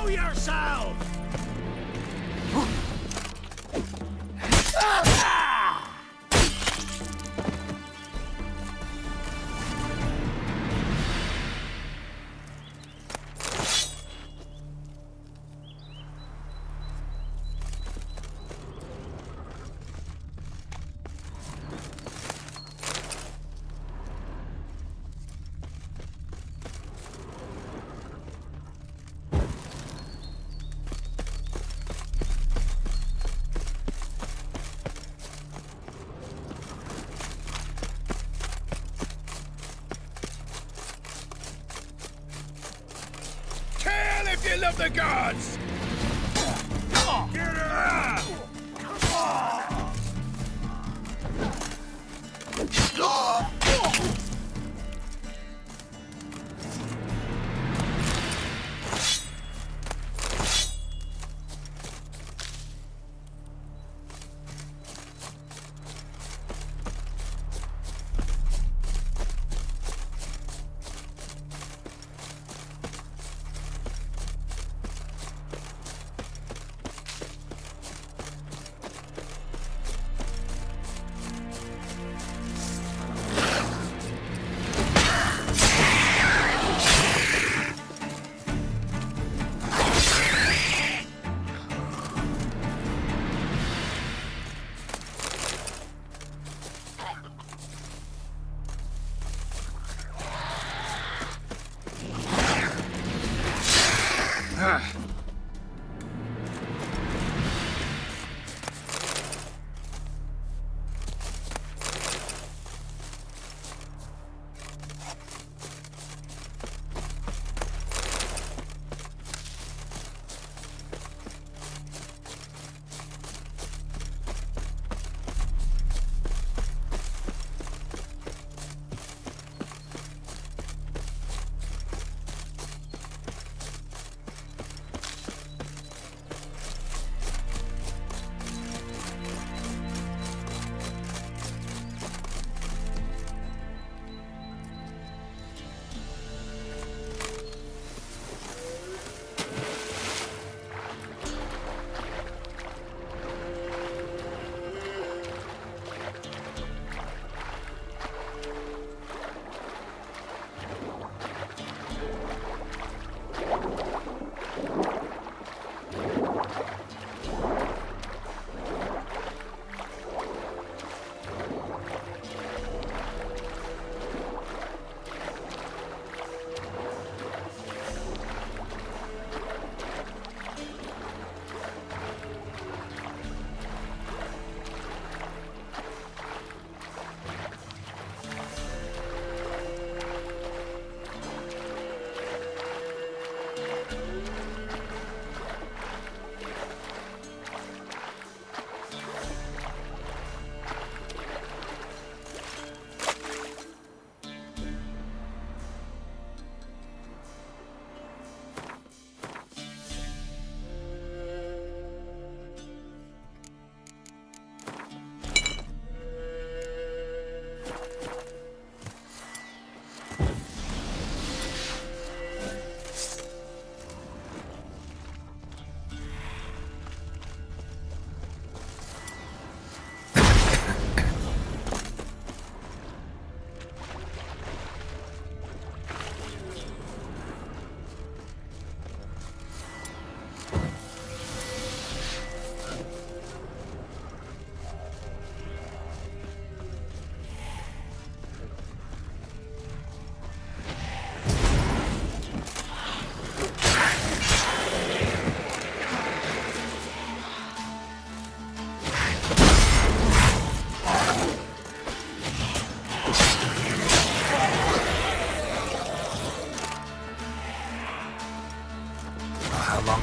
Show yourself! If you love the gods! Get her!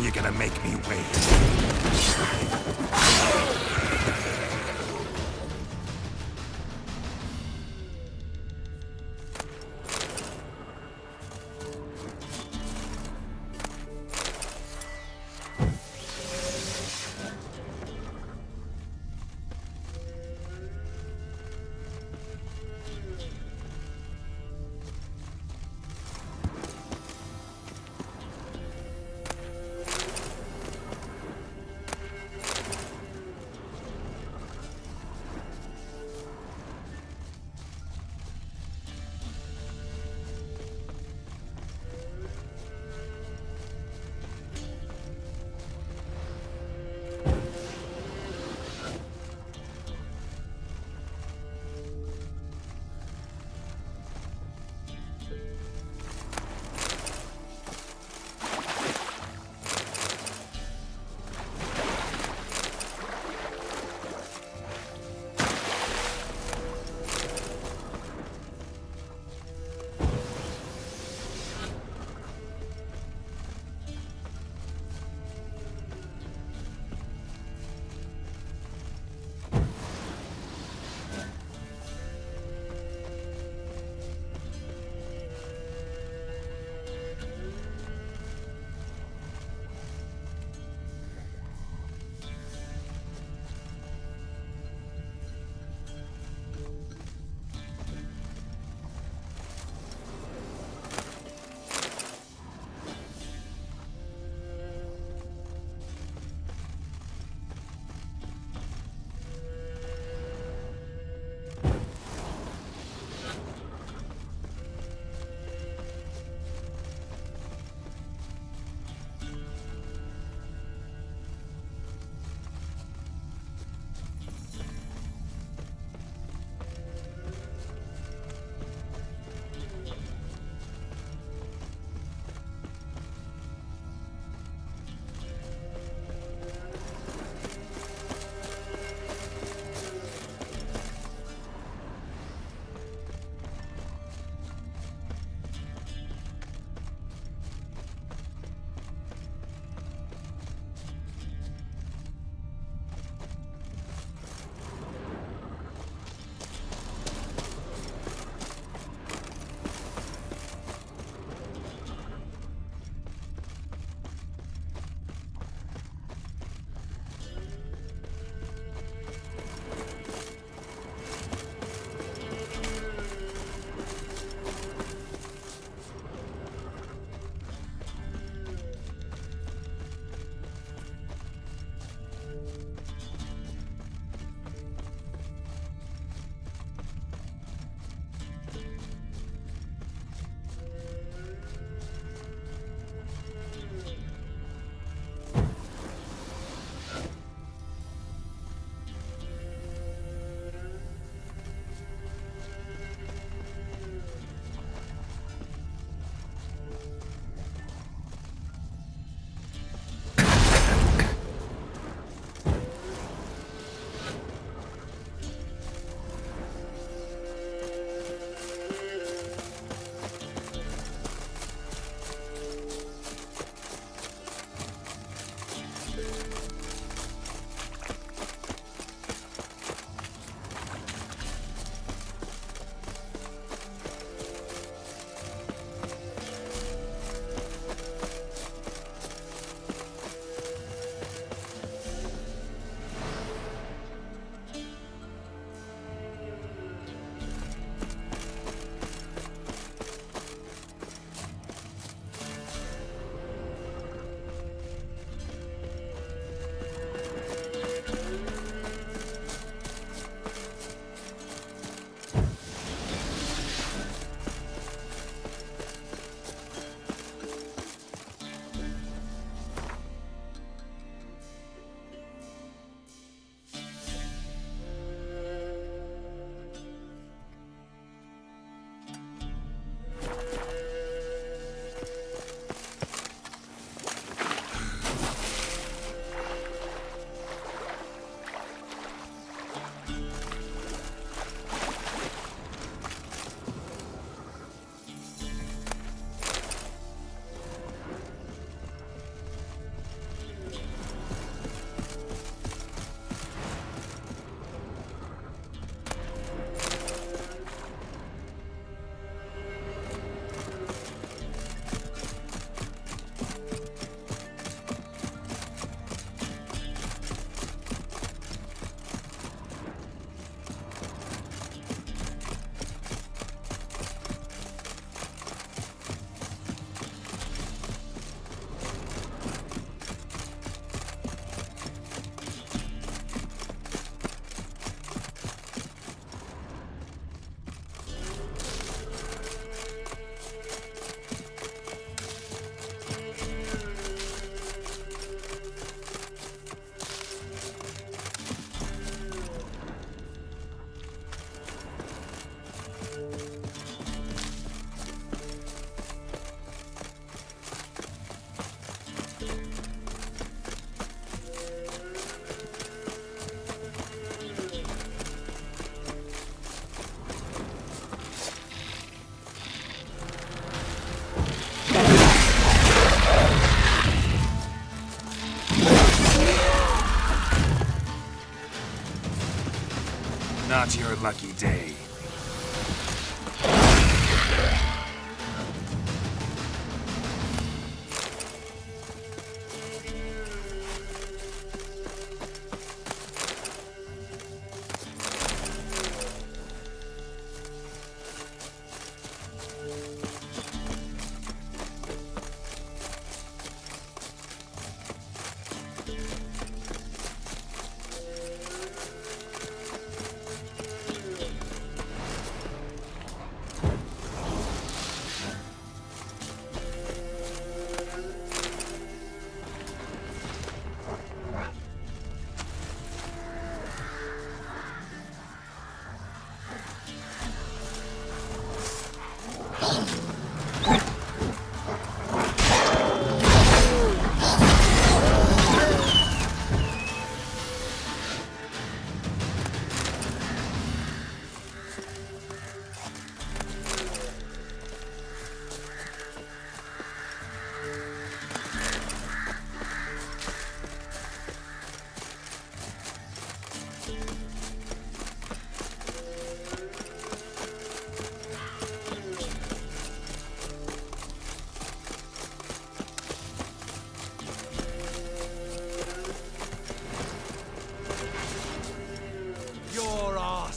You're gonna make me wait. not your lucky day.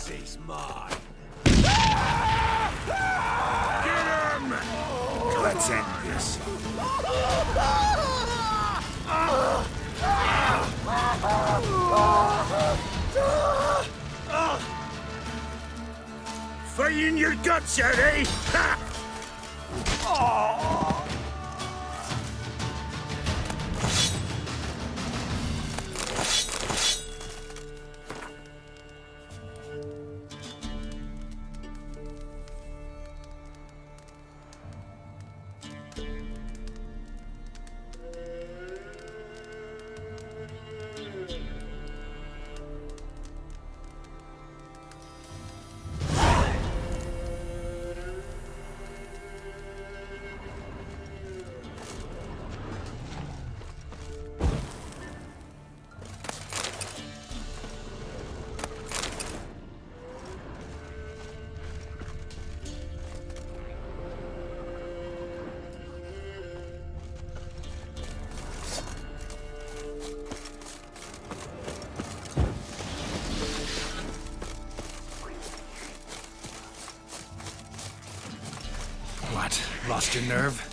Is mine. Get him! Let's end this. Fighting your guts out, eh? Ha! What? Lost your nerve?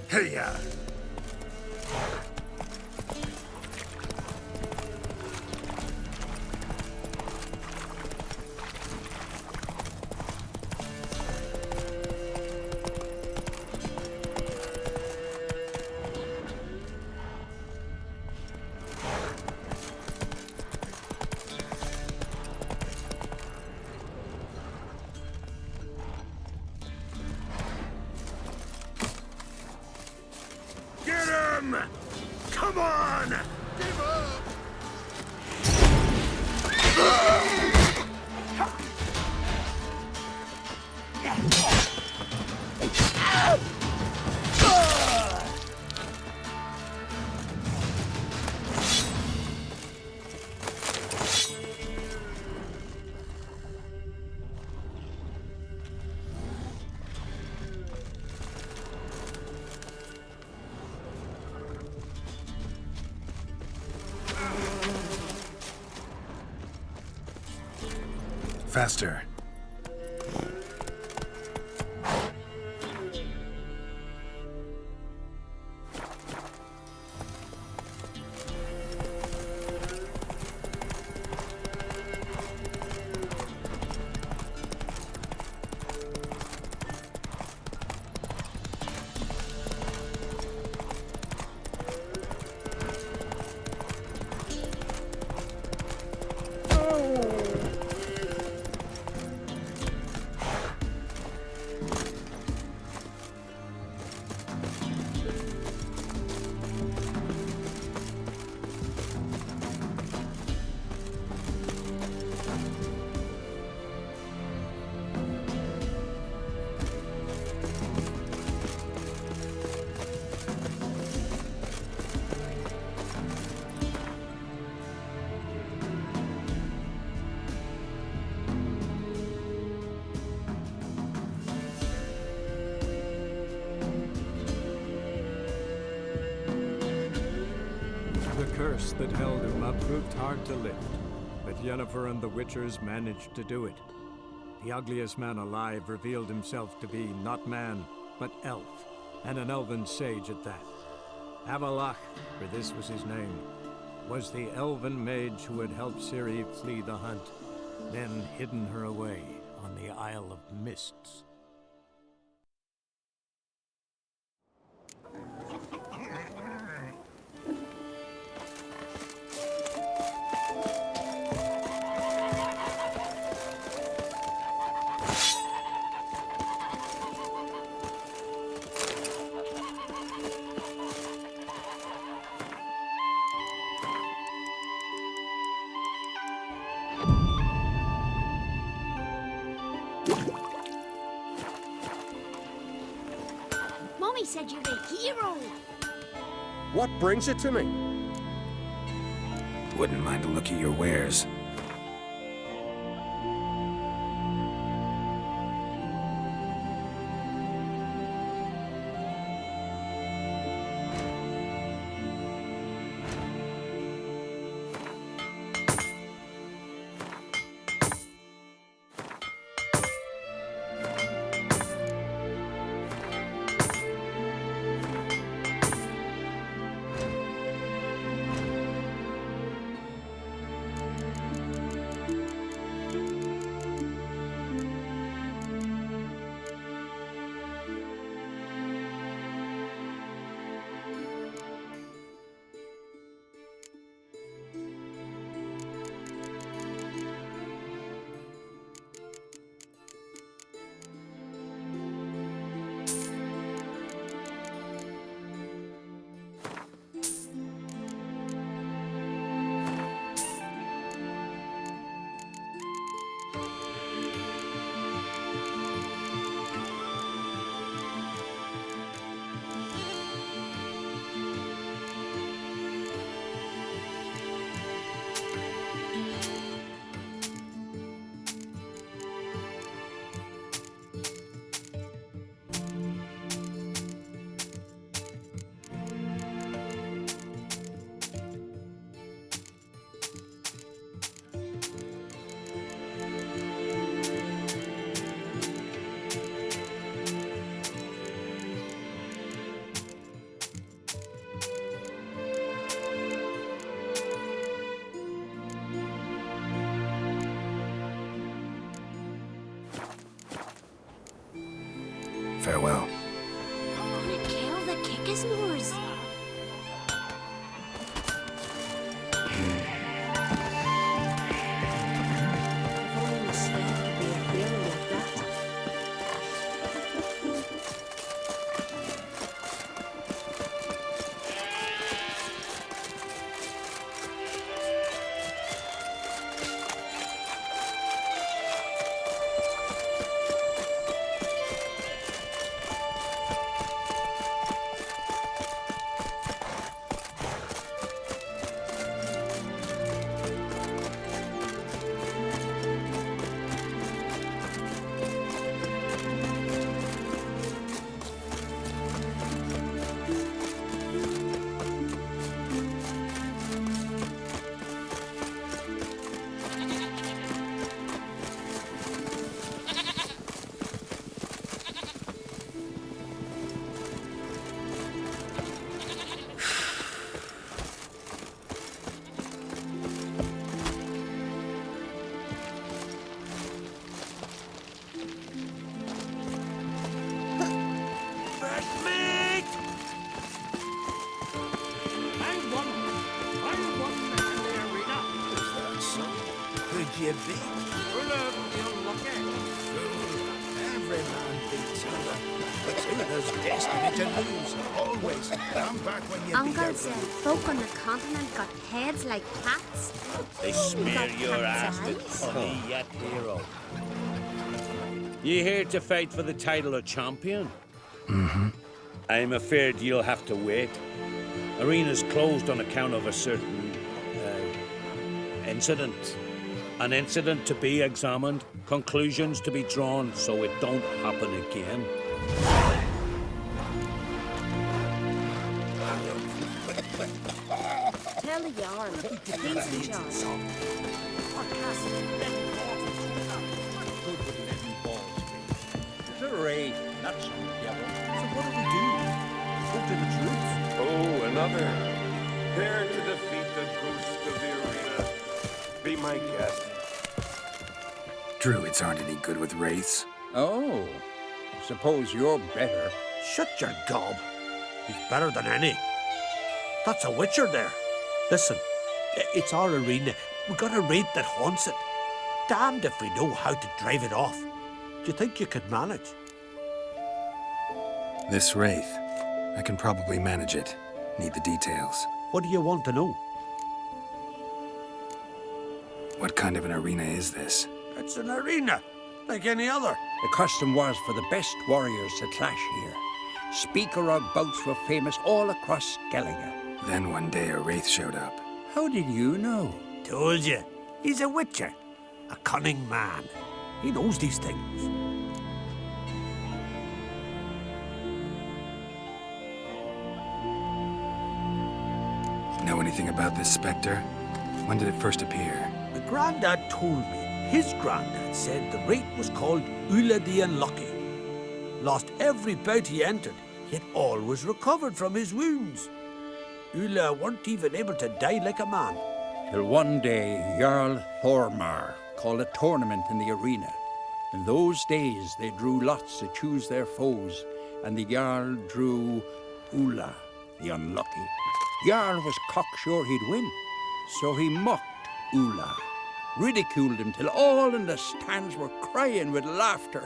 Hey, Get him! Come on! Give up! Faster. The curse that held him up proved hard to lift, but Yennefer and the Witchers managed to do it. The ugliest man alive revealed himself to be not man, but elf, and an elven sage at that. Avalach, for this was his name, was the elven mage who had helped Ciri flee the hunt, then hidden her away on the Isle of Mists. Mommy said you're a hero. What brings it to me? Wouldn't mind a look at your wares. Farewell. Gonna kill the kickasmores. If only my Sven could be a hero like that. You be? Every man beats other. But Ula's destiny to lose, always. Come back when you Uncle beat said her. folk on the continent got heads like cats. They smear Got your cat's ass with eyes. honey, yet hero. You here to fight for the title of champion? Mm-hmm. I'm afraid you'll have to wait. Arena's closed on account of a certain incident. An incident to be examined, conclusions to be drawn so it don't happen again. Tell the yarn. He's in charge. What castle? Good would 11 balls be? It's a raid, not some devil. So what do we do? Go to the troops? Oh, another. Prepare to defeat the ghost of the arena. Be my guest. Druids aren't any good with wraiths. Oh, suppose you're better. Shut your gob. He's better than any. That's a witcher there. Listen, it's our arena. We got a wraith that haunts it. Damned if we know how to drive it off. Do you think you could manage? This wraith, I can probably manage it. Need the details. What do you want to know? What kind of an arena is this? It's an arena, like any other. The custom was for the best warriors to clash here. Speaker-og bouts were famous all across Skellige. Then one day a wraith showed up. How did you know? Told you. He's a witcher. A cunning man. He knows these things. Know anything about this specter? When did it first appear? The Grandad told me his granddad said the wraith was called Ula the Unlucky. Lost every bout he entered, yet always recovered from his wounds. Ula weren't even able to die like a man. Till one day, Jarl Thormar called a tournament in the arena. In those days, they drew lots to choose their foes, and the Jarl drew Ula the Unlucky. Jarl was cocksure he'd win, so he mocked Ula, ridiculed him till all in the stands were crying with laughter.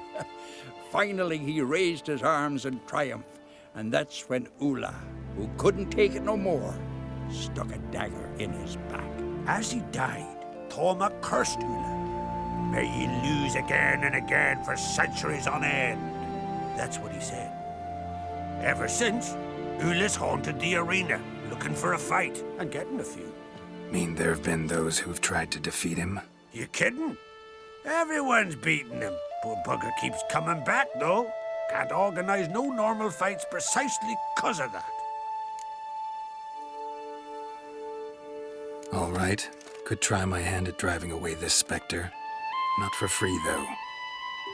Finally, he raised his arms in triumph, and that's when Ula, who couldn't take it no more, stuck a dagger in his back. As he died, Thorma cursed Ula. May ye lose again and again for centuries on end. That's what he said. Ever since, Ula's haunted the arena, looking for a fight and getting a few. Mean there have been those who've tried to defeat him? You kidding? Everyone's beating him. Poor bugger keeps coming back, though. Can't organize no normal fights precisely 'cause of that. All right. Could try my hand at driving away this specter. Not for free, though.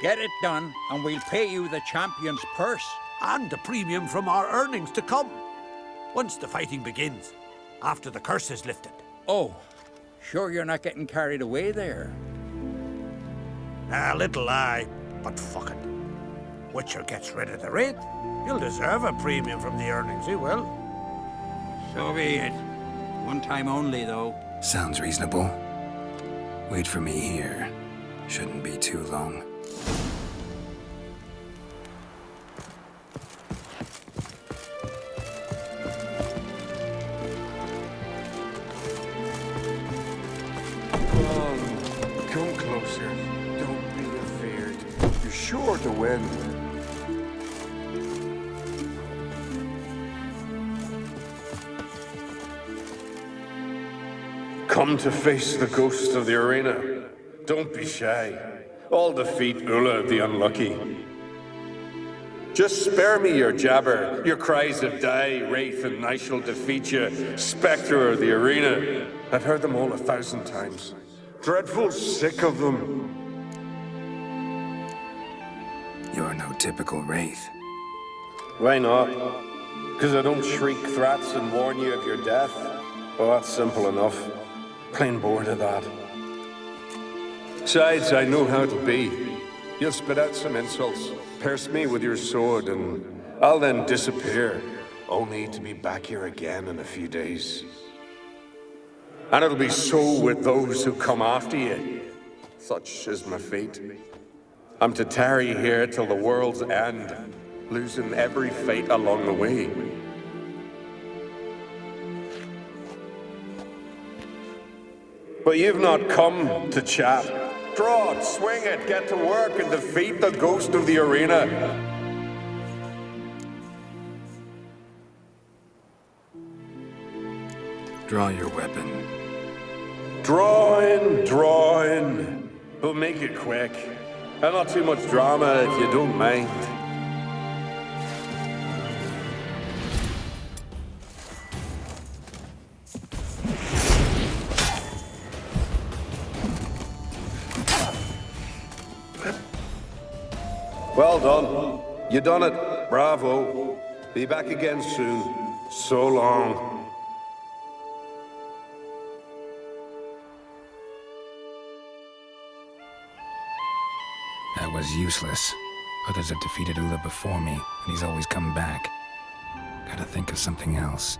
Get it done, and we'll pay you the champion's purse. And the premium from our earnings to come. Once the fighting begins, after the curse is lifted. Oh, sure you're not getting carried away there? A little lie, but fuck it. Witcher gets rid of the wraith, he'll deserve a premium from the earnings, he will. So be it. One time only, though. Sounds reasonable. Wait for me here. Shouldn't be too long. Come closer. Don't be afeard. You're sure to win. Come to face the ghost of the arena. Don't be shy. I'll defeat Ulla the Unlucky. Just spare me your jabber, your cries of die, wraith, and I shall defeat you, spectre of the arena. I've heard them all 1,000 times. Dreadful sick of them. You're no typical wraith. Why not? Because I don't shriek threats and warn you of your death? Well, that's simple enough. Plain bored of that. Besides, I know how it'll be. You'll spit out some insults, pierce me with your sword, and I'll then disappear, only to be back here again in a few days. And it'll be so with those who come after you. Such is my fate. I'm to tarry here till the world's end, losing every fate along the way. But you've not come to chat. Draw it, swing it, get to work and defeat the ghost of the arena. Draw your weapon. Draw in. But make it quick. And not too much drama if you don't mind. Well done. You done it. Bravo. Be back again soon. So long. That was useless. Others have defeated Ulla before me, and he's always come back. Gotta think of something else.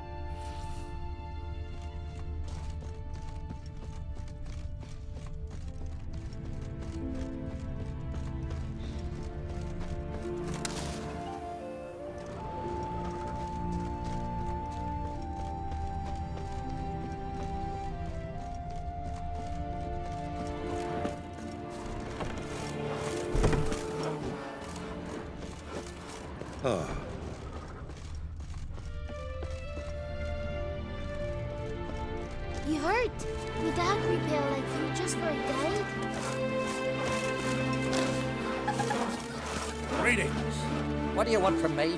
You hurt? My dad repelled like you just before he died. Greetings. What do you want from me?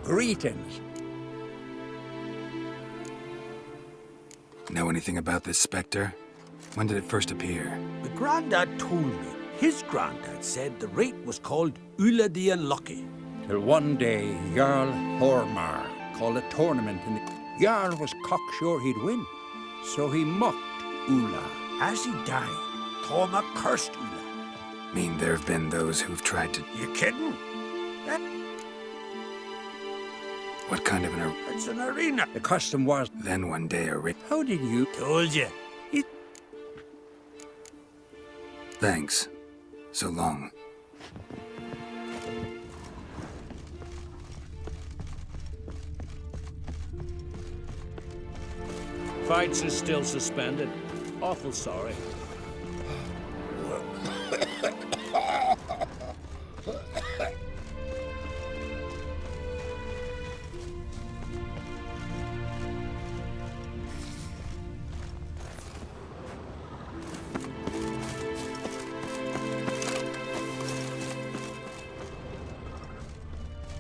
Greetings. Know anything about this specter? When did it first appear? My granddad told me his granddad said the wraith was called Ulla the Unlucky. Till one day, Jarl Hormar called a tournament, and the Jarl was cocksure he'd win. So he mocked Ulla. As he died, Thorma cursed Ulla. Mean there have been those who've tried to... You kidding? What kind of an... It's an arena. The custom was... Then one day a wraith... How did you... Told you. Thanks. So long. Fights is still suspended. Awful sorry.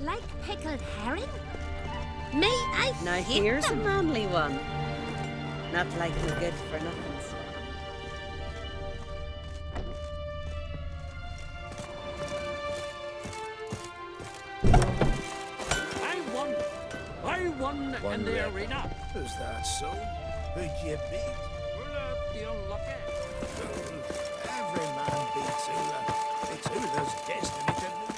Like pickled herring? May I? Now hit here's them? a manly one. Not likely good for nothing. won in the arena. Is that so? Who'd you beat? The unlucky. Every man beats Ula. It's Ula's destiny to lose.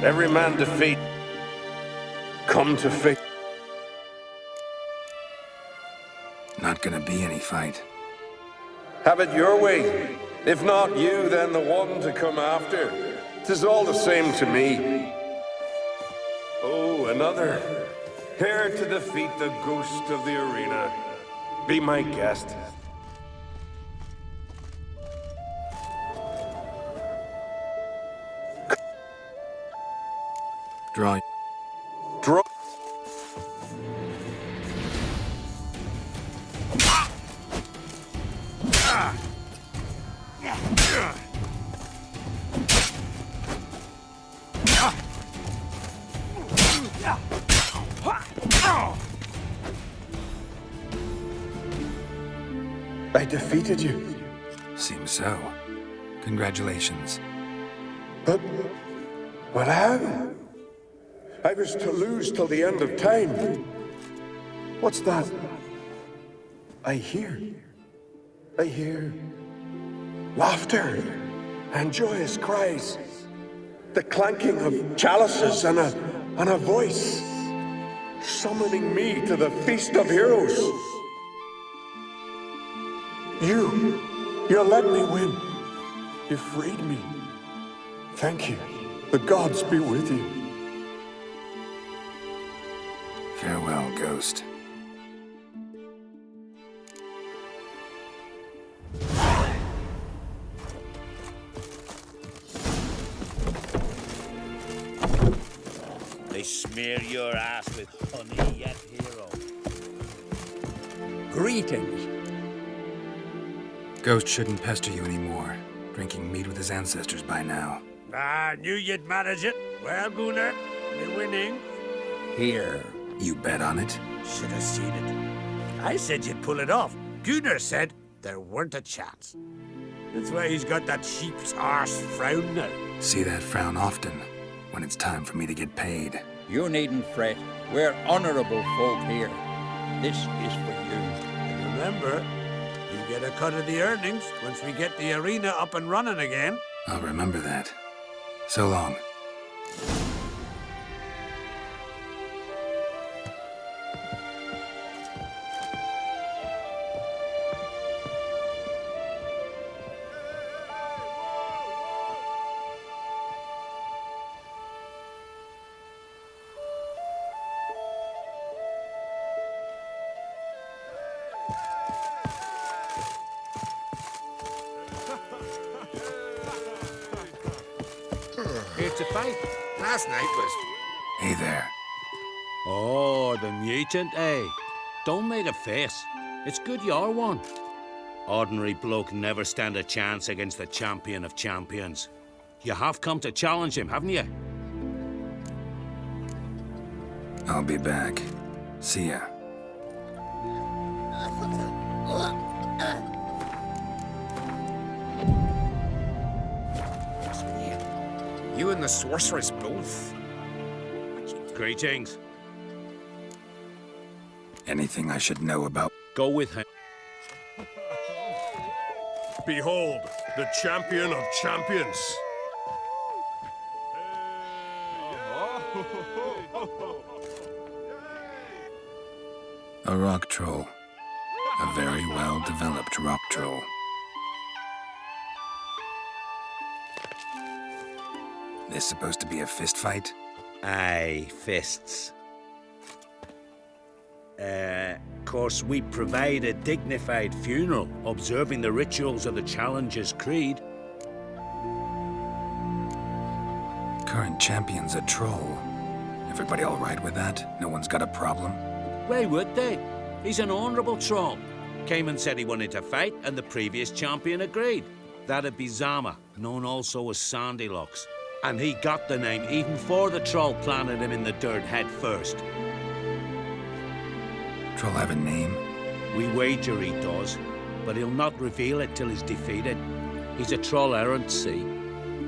Every man defeat, come to fate. Not gonna be any fight. Have it your way. If not you, then the one to come after. 'Tis all the same to me. Oh, another. Here to defeat the ghost of the arena. Be my guest. Draw. Draw. I defeated you. Seems so. Congratulations. But how? I was to lose till the end of time. What's that? I hear laughter and joyous cries. The clanking of chalices and a voice summoning me to the feast of heroes. You let me win. You freed me. Thank you. The gods be with you. Farewell, Ghost. They smear your ass with honey yet, hero. Greetings. Ghost shouldn't pester you anymore. Drinking meat with his ancestors by now. I knew you'd manage it. Well, Gunnar, you're winning. Here. You bet on it? Should have seen it. I said you'd pull it off. Gunnar said there weren't a chance. That's why he's got that sheep's arse frown now. See that frown often, when it's time for me to get paid. You needn't fret. We're honorable folk here. This is for you. And remember, you get a cut of the earnings once we get the arena up and running again. I'll remember that. So long. Here to fight. Last night was... Hey there. Oh, the mutant, eh? Don't make a face. It's good you're one. Ordinary bloke never stand a chance against the champion of champions. You have come to challenge him, haven't you? I'll be back. See ya. You and the sorceress both? Greetings. Anything I should know about? Go with him. Behold, the champion of champions. A rock troll. A very well-developed rock troll. This supposed to be a fist fight? Aye, fists. Course, we provide a dignified funeral, observing the rituals of the Challenger's Creed. Current champion's a troll. Everybody all right with that? No one's got a problem? Why would they? He's an honourable troll. Came and said he wanted to fight, and the previous champion agreed. That'd be Zama, known also as Sandylocks. And he got the name even before the troll planted him in the dirt head first. Troll have a name? We wager he does, but he'll not reveal it till he's defeated. He's a troll errant, see?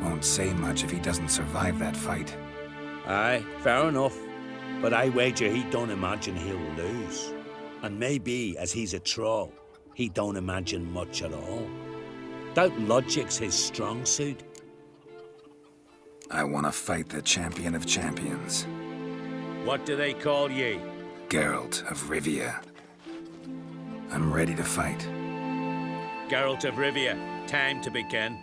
Won't say much if he doesn't survive that fight. Aye, fair enough. But I wager he don't imagine he'll lose. And maybe, as he's a troll, he don't imagine much at all. Doubt logic's his strong suit. I want to fight the champion of champions. What do they call ye? Geralt of Rivia. I'm ready to fight. Geralt of Rivia, time to begin.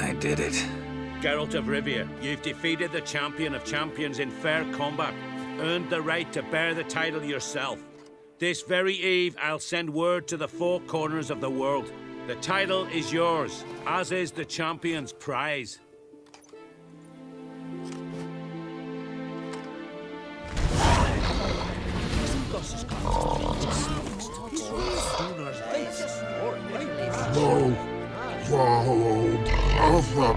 I did it. Geralt of Rivia, you've defeated the champion of champions in fair combat, earned the right to bear the title yourself. This very eve, I'll send word to the four corners of the world. The title is yours, as is the champion's prize. No, followed, Alpha,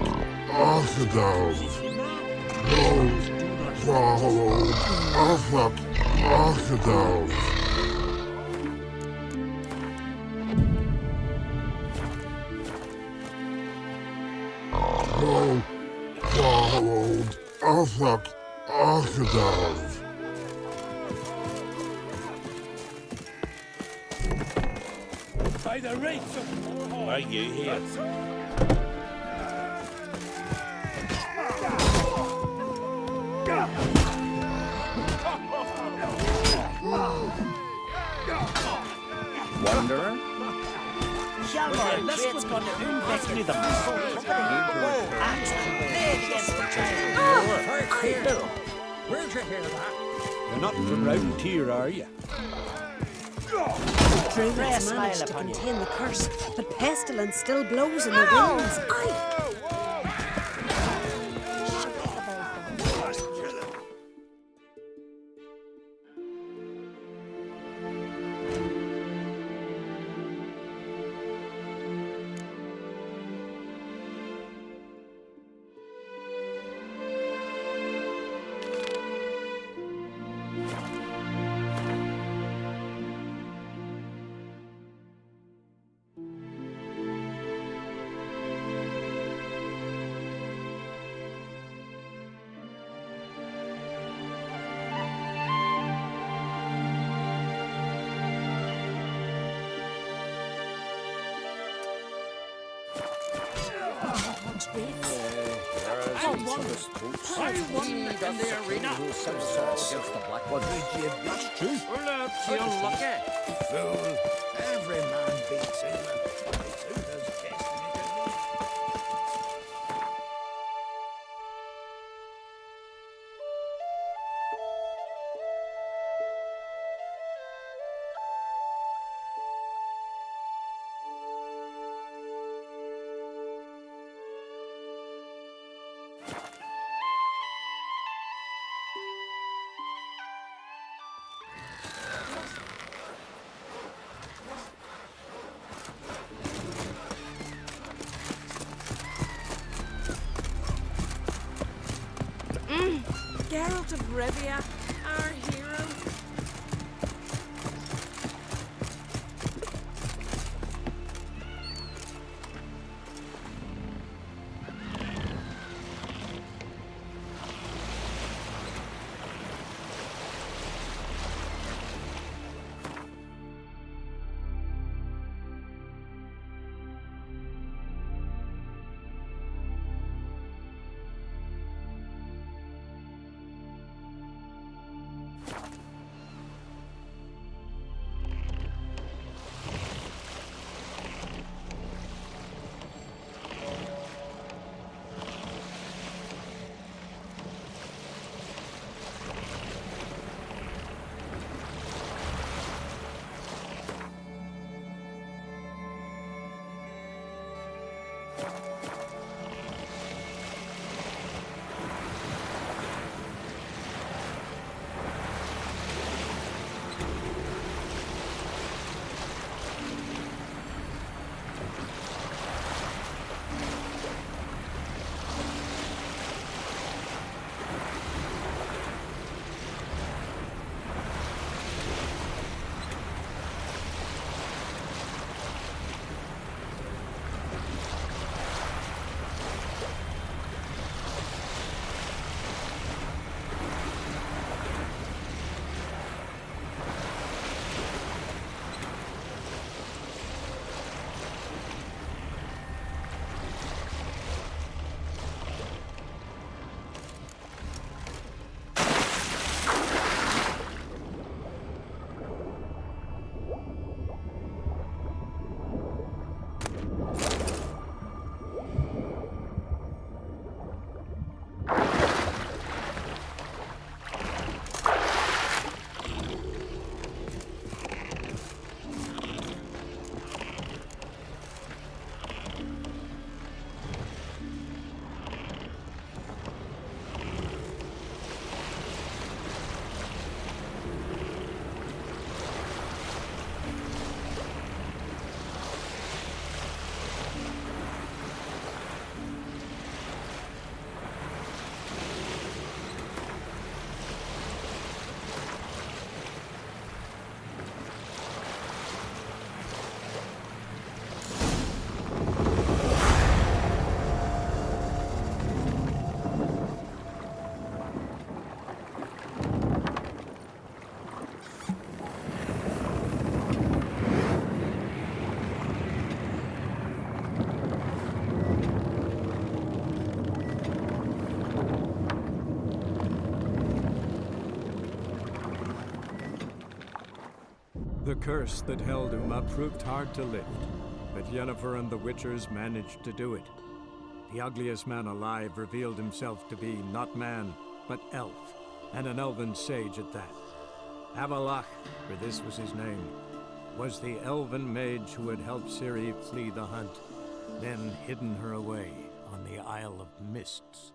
Archidal. No, followed, Alpha, Archidal. No, followed, Alpha, Archidal. By the rates of... Are you here? Wanderer? Well, let's what's going to investigate them. Where'd you hear that? You're not from round here, are you? Druids managed to contain the curse, but pestilence still blows in the winds. In the arena. Against the black one. That's true. Well, you're lucky. Fool. Every man beats him. It's who does destiny to me. Geralt of Rivia, our hero. curse that held Uma proved hard to lift, but Yennefer and the Witchers managed to do it. The ugliest man alive revealed himself to be not man, but elf, and an elven sage at that. Avalach, for this was his name, was the elven mage who had helped Ciri flee the hunt, then hidden her away on the Isle of Mists.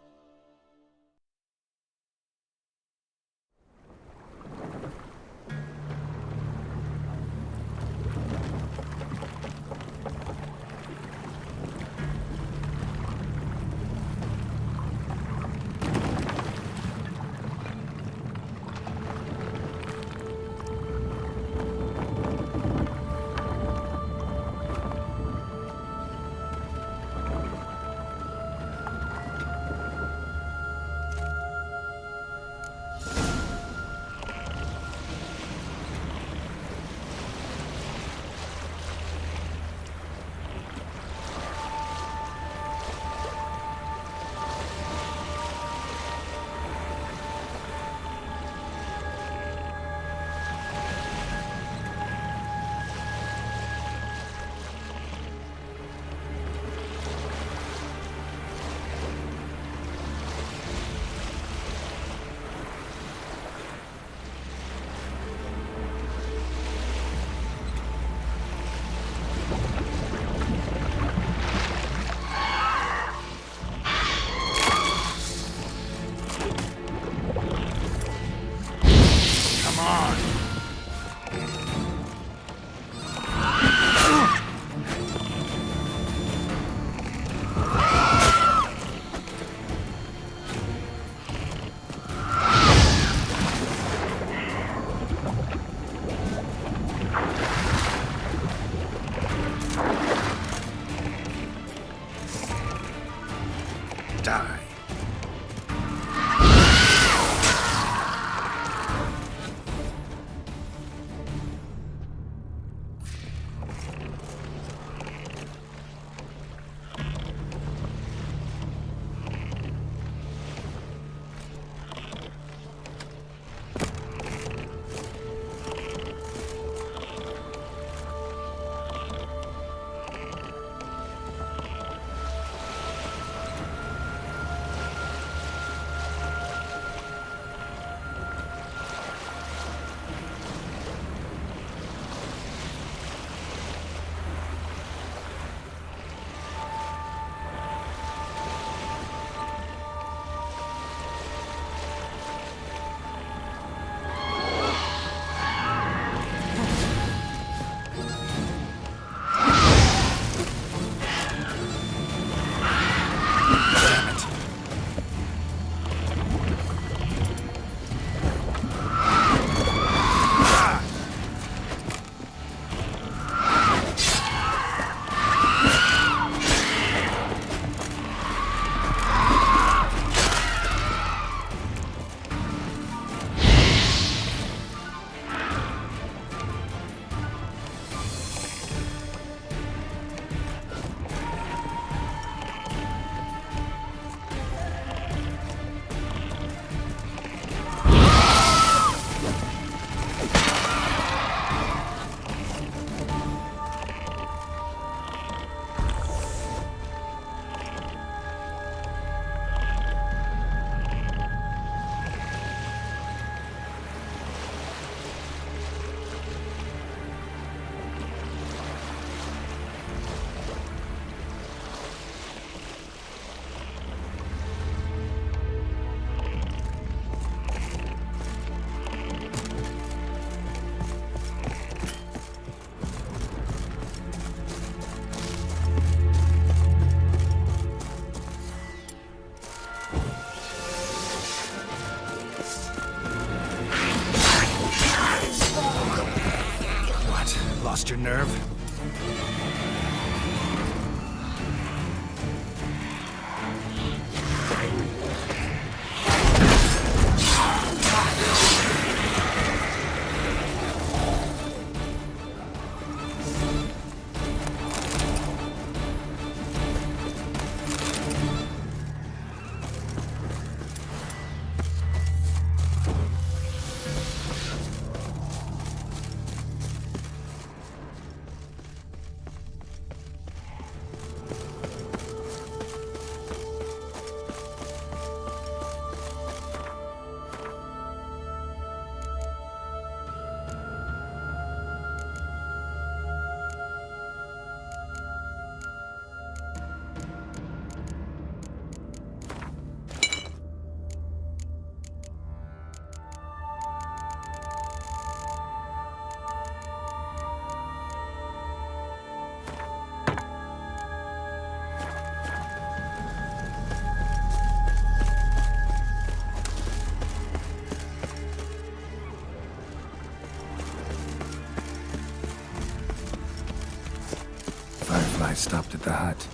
stopped at the hut.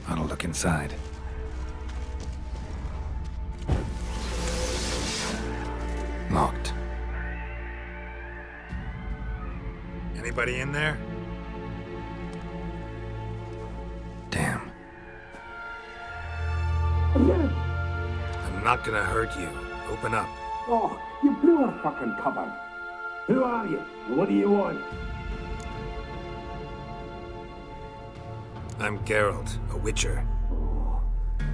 I'll look inside. Locked. Anybody in there? Damn. I'm not gonna hurt you. Open up. Oh, you blew our fucking cover. Who are you? What do you want? I'm Geralt, a witcher.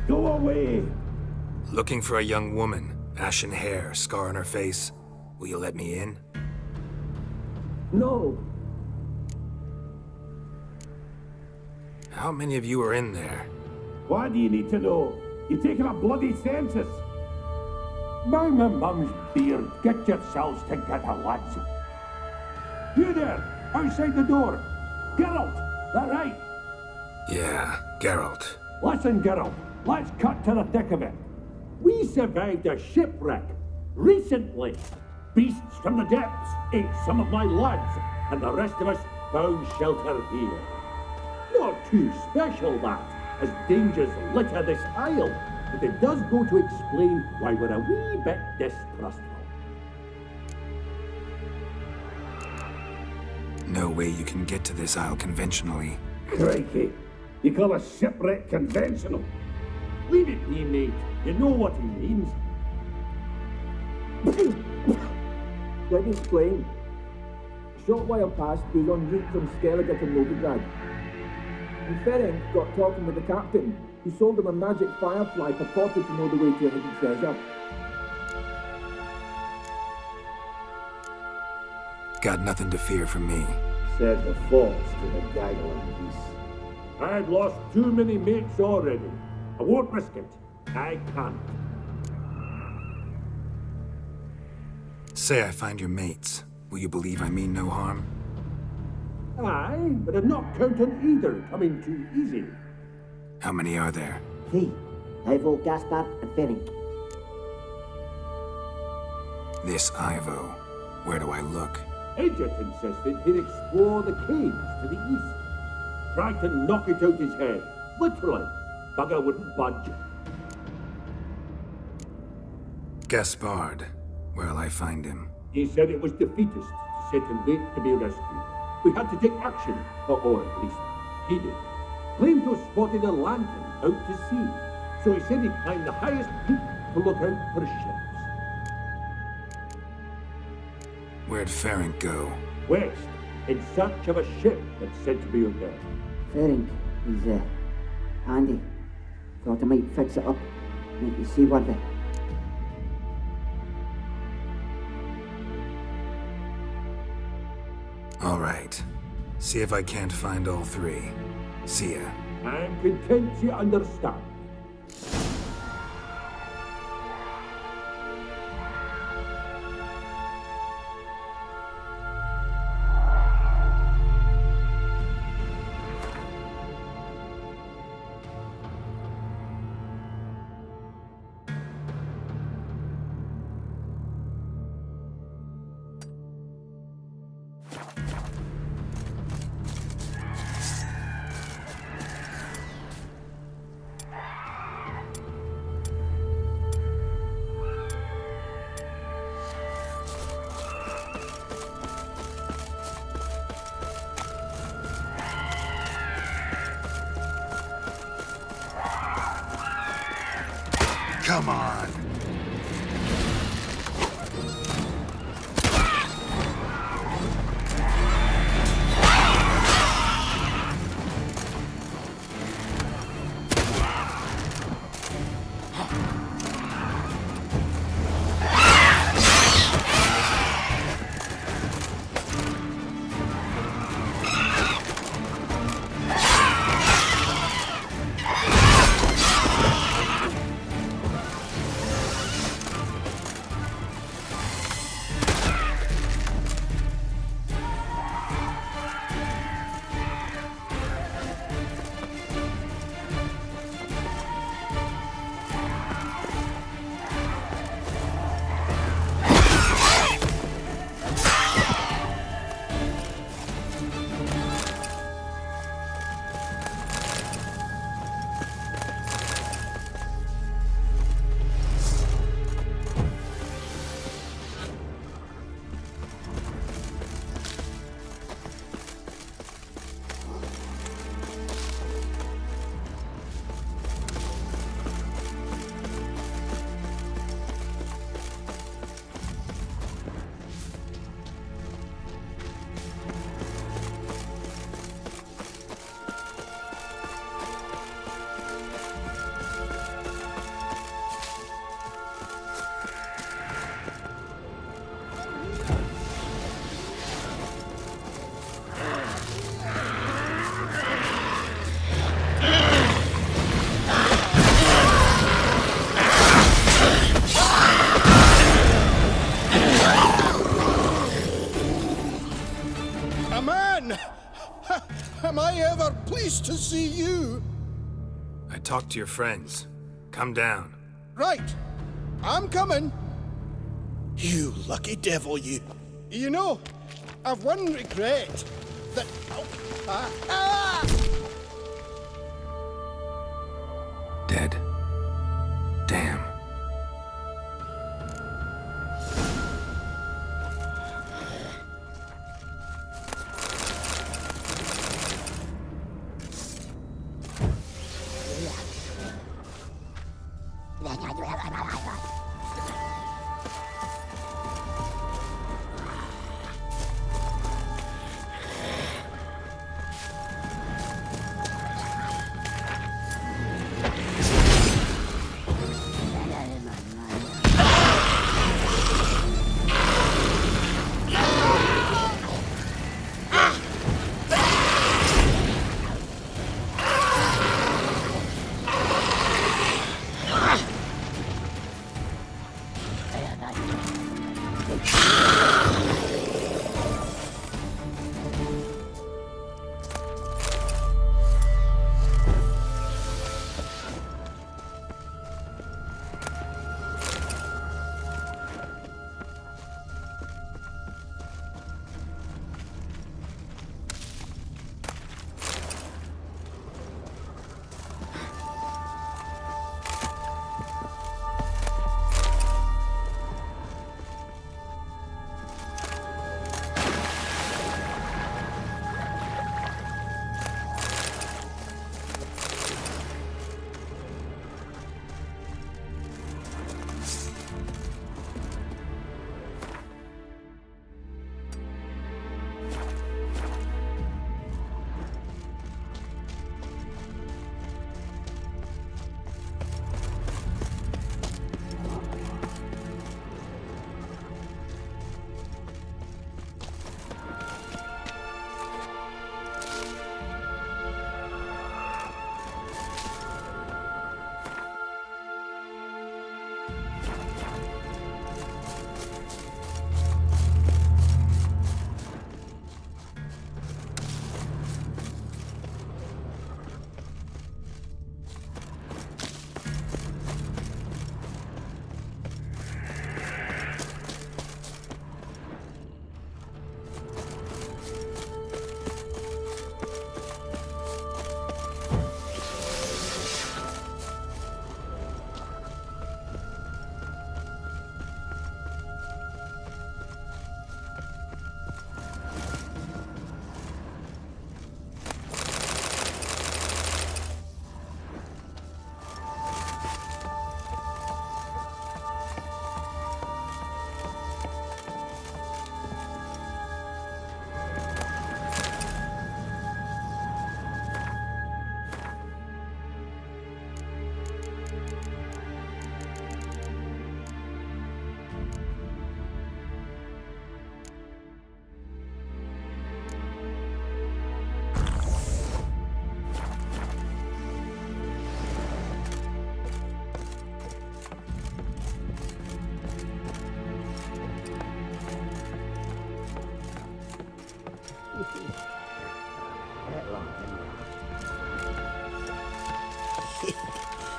Go away! Looking for a young woman. Ashen hair, scar on her face. Will you let me in? No. How many of you are in there? Why do you need to know? You're taking a bloody census. By my mum's beard, get yourselves together, lads. You there, outside the door. Geralt, that right? Yeah, Geralt. Listen, Geralt, let's cut to the thick of it. We survived a shipwreck recently. Beasts from the depths ate some of my lads, and the rest of us found shelter here. Not too special, that, as dangers litter this isle, but it does go to explain why we're a wee bit distrustful. No way you can get to this isle conventionally. Crikey, you call a shipwreck conventional? Leave it be, mate. You know what he means. Let me explain. A short while past, we was en route from Skellige to Novigrad. And Ferenc got talking with the captain, who sold him a magic firefly purported to know the way to a hidden treasure. Got nothing to fear from me. Said the fox to the gaggling geese. I've lost too many mates already. I won't risk it. I can't. Say I find your mates. Will you believe I mean no harm? Aye, but I'm not counting either coming too easy. How many are there? 3. Ivo, Gaspar, and Ferenc. This Ivo. Where do I look? Edget insisted he'd explore the caves to the east. Tried to knock it out his head. Literally. Bugger wouldn't budge. Gaspard. Where'll I find him? He said it was defeatist, set and wait to be rescued. We had to take action, or at least he did. Claimed to have spotted a lantern out to sea, so he said he'd climb the highest peak to look out for ships. Where'd Ferenc go? West, in search of a ship that's said to be out there. Ferenc, he's handy. Thought I might fix it up, make you seaworthy. All right. See if I can't find all 3. See ya. I'm content you understand. Come on! to see you. I talked to your friends. Come down. Right. I'm coming. You lucky devil, you. You know, I've one regret. That... Dead. Damn.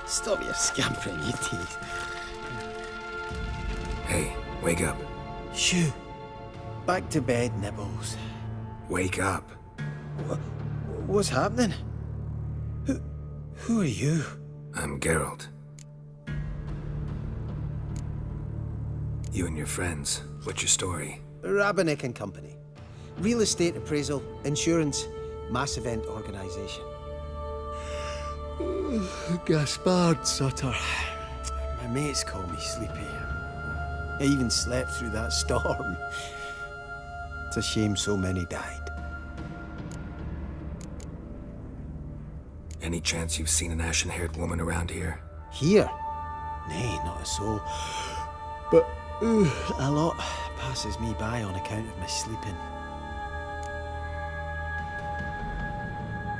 Stop your scampering, you teeth. Hey, wake up. Shoo. Back to bed, Nibbles. Wake up. What's happening? Who are you? I'm Geralt. You and your friends, what's your story? Rabbinick and Company. Real estate appraisal, insurance, mass event organisation. Gaspard Sutter. My mates call me Sleepy. I even slept through that storm. It's a shame so many died. Any chance you've seen an ashen-haired woman around here? Here? Nay, not a soul. But a lot passes me by on account of my sleeping.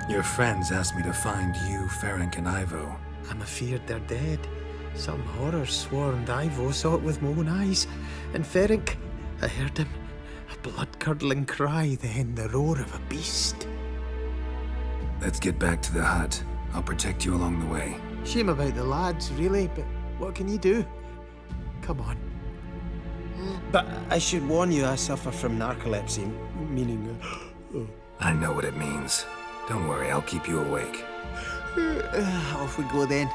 Your friends asked me to find you, Ferenc, and Ivo. I'm afeard they're dead. Some horror swarmed Ivo, saw it with my own eyes. And Ferenc, I heard him. A blood-curdling cry, then the roar of a beast. Let's get back to the hut. I'll protect you along the way. Shame about the lads, really, but what can you do? Come on. But I should warn you, I suffer from narcolepsy, meaning... I know what it means. Don't worry, I'll keep you awake. Off we go then.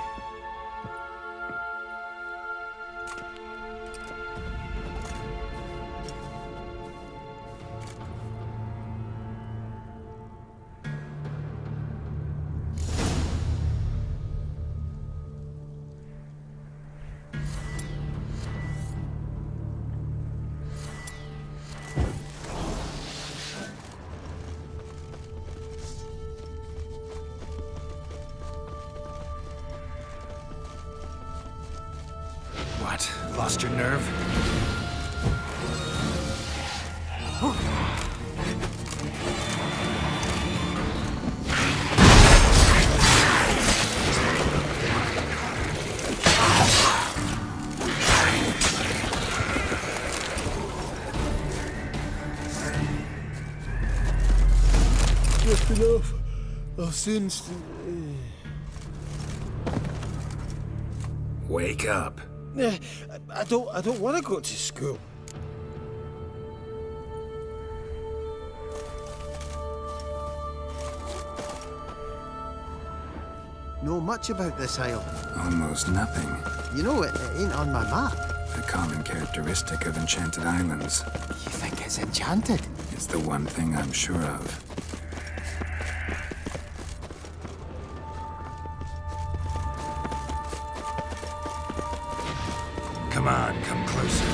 What? Lost your nerve? Just enough. I'll soon... Wake up. I don't want to go to school. Know much about this isle? Almost nothing. You know, it ain't on my map. A common characteristic of enchanted islands. You think it's enchanted? It's the one thing I'm sure of. Come on, come closer.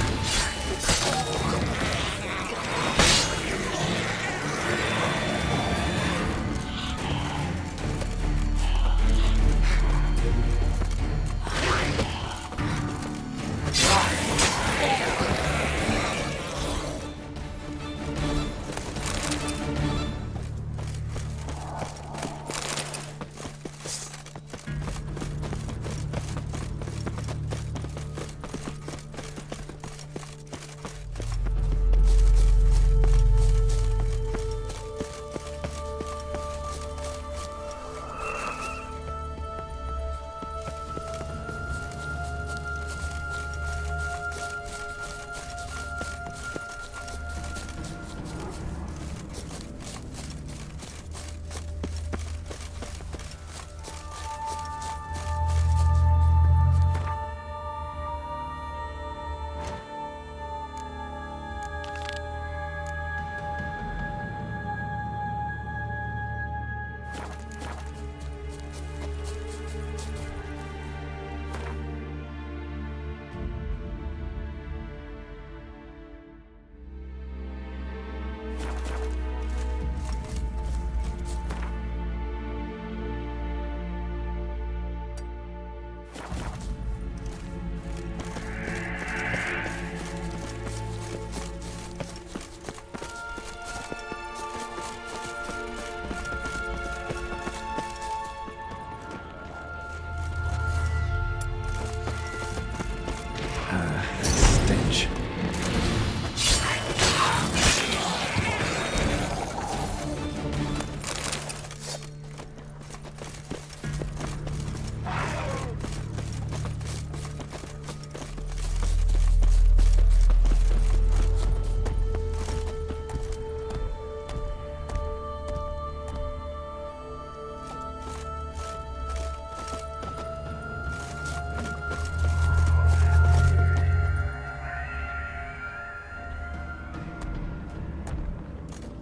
Stench.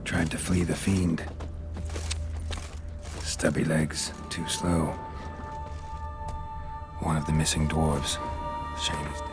Tried to flee the fiend. Stubby legs, too slow. One of the missing dwarves. Shame he's dead.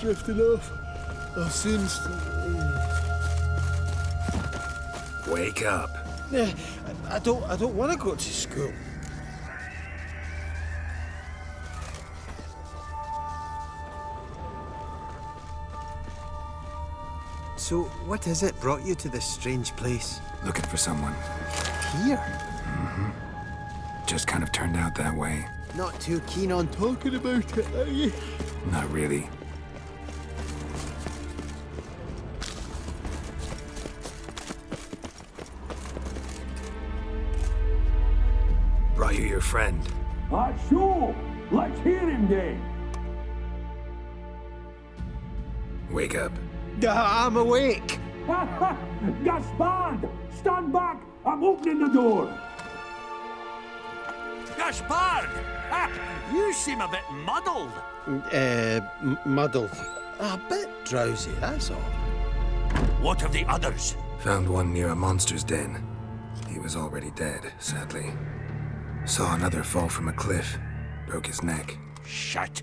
drifting off. I'll soon... Wake up. Yeah, I don't want to go to school. So, what is it brought you to this strange place? Looking for someone. Here? Mm-hmm. Just kind of turned out that way. Not too keen on talking about it, are you? Not really. Brought you your friend. Sure. Let's hear him then. Wake up. I'm awake. Gaspard! Stand back! I'm opening the door. Gaspard! You seem a bit muddled. Muddled. A bit drowsy, that's all. What of the others? Found one near a monster's den. He was already dead, sadly. Saw another fall from a cliff. Broke his neck. Shit.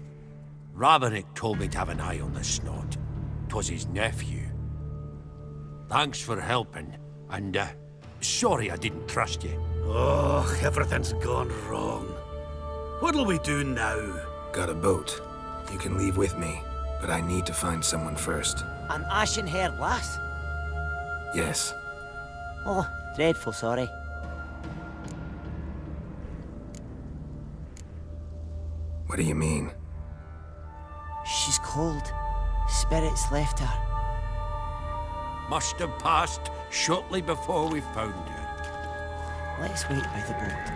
Ravenick told me to have an eye on the snot. 'Twas his nephew. Thanks for helping, and sorry I didn't trust you. Oh, everything's gone wrong. What'll we do now? Got a boat. You can leave with me, but I need to find someone first. An ashen-haired lass? Yes. Oh, dreadful sorry. What do you mean? She's cold. Spirits left her. Must have passed shortly before we found her. Let's wait by the boat.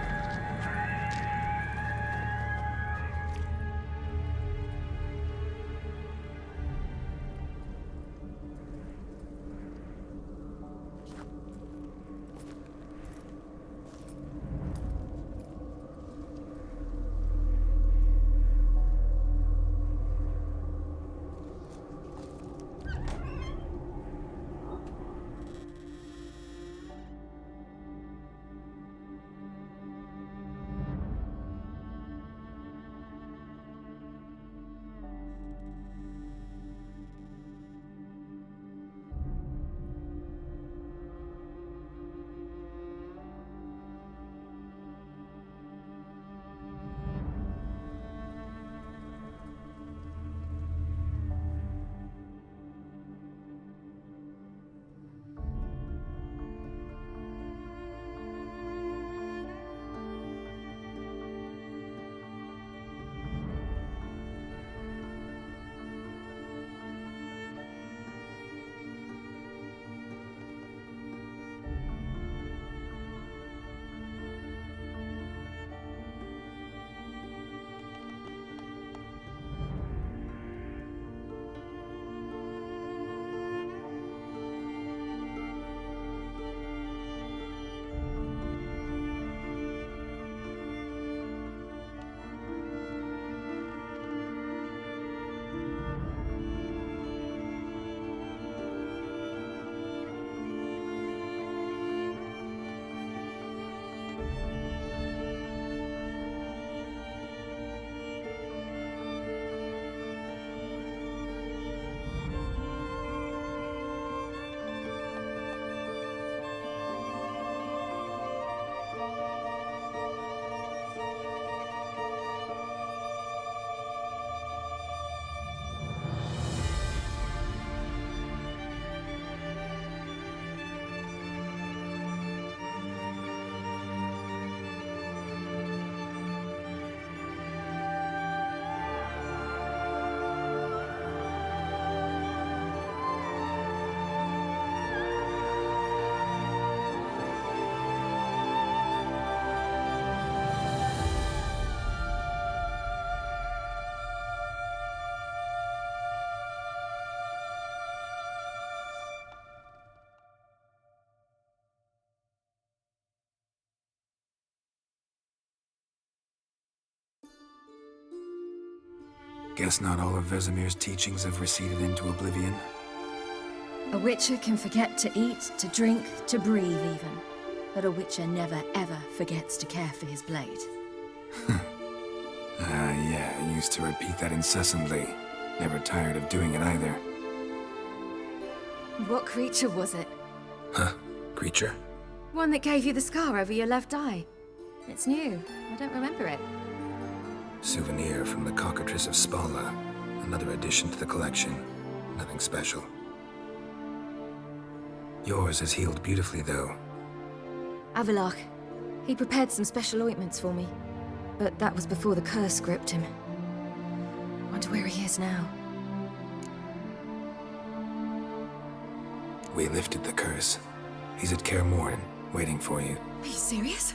Guess not all of Vesemir's teachings have receded into oblivion. A witcher can forget to eat, to drink, to breathe even. But a witcher never ever forgets to care for his blade. Yeah, I used to repeat that incessantly. Never tired of doing it either. What creature was it? Huh? Creature? One that gave you the scar over your left eye. It's new. I don't remember it. Souvenir from the cockatrice of Spala. Another addition to the collection. Nothing special. Yours has healed beautifully, though. Avallac'h. He prepared some special ointments for me. But that was before the curse gripped him. Wonder where he is now. We lifted the curse. He's at Kaer Morhen, waiting for you. Are you serious?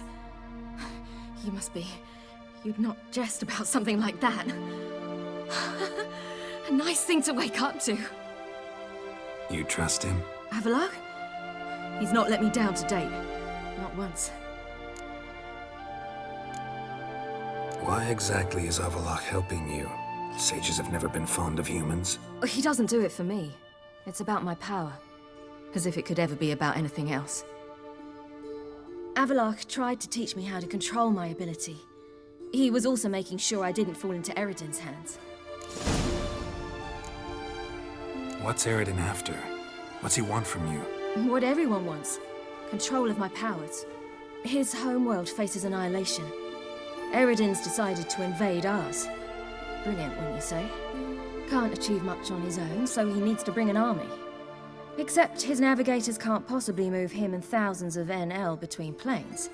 You must be. You'd not jest about something like that. A nice thing to wake up to. You trust him? Avallac'h? He's not let me down to date. Not once. Why exactly is Avallac'h helping you? Sages have never been fond of humans. He doesn't do it for me. It's about my power. As if it could ever be about anything else. Avallac'h tried to teach me how to control my ability. He was also making sure I didn't fall into Eredin's hands. What's Eredin after? What's he want from you? What everyone wants. Control of my powers. His homeworld faces annihilation. Eredin's decided to invade ours. Brilliant, wouldn't you say? Can't achieve much on his own, so he needs to bring an army. Except his navigators can't possibly move him and thousands of NL between planes.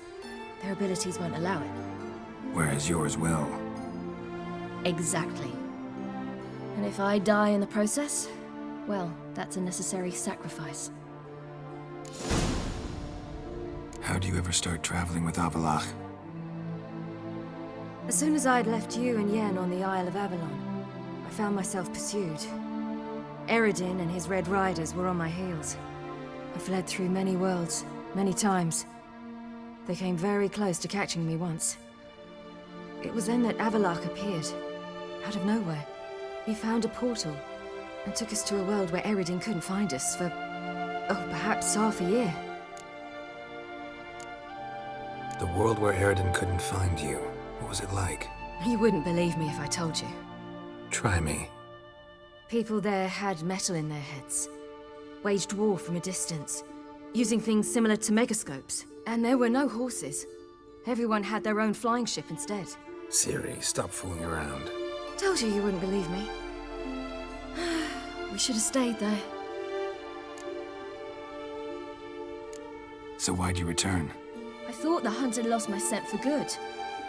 Their abilities won't allow it. Whereas yours will. Exactly. And if I die in the process, well, that's a necessary sacrifice. How do you ever start traveling with Avallac'h? As soon as I'd left you and Yen on the Isle of Avalon, I found myself pursued. Eredin and his Red Riders were on my heels. I fled through many worlds, many times. They came very close to catching me once. It was then that Avallac'h appeared, out of nowhere. He found a portal, and took us to a world where Eredin couldn't find us for, perhaps half a year. The world where Eredin couldn't find you. What was it like? You wouldn't believe me if I told you. Try me. People there had metal in their heads. Waged war from a distance, using things similar to megascopes. And there were no horses. Everyone had their own flying ship instead. Ciri, stop fooling around. Told you wouldn't believe me. We should have stayed there. So why'd you return? I thought the hunt had lost my scent for good.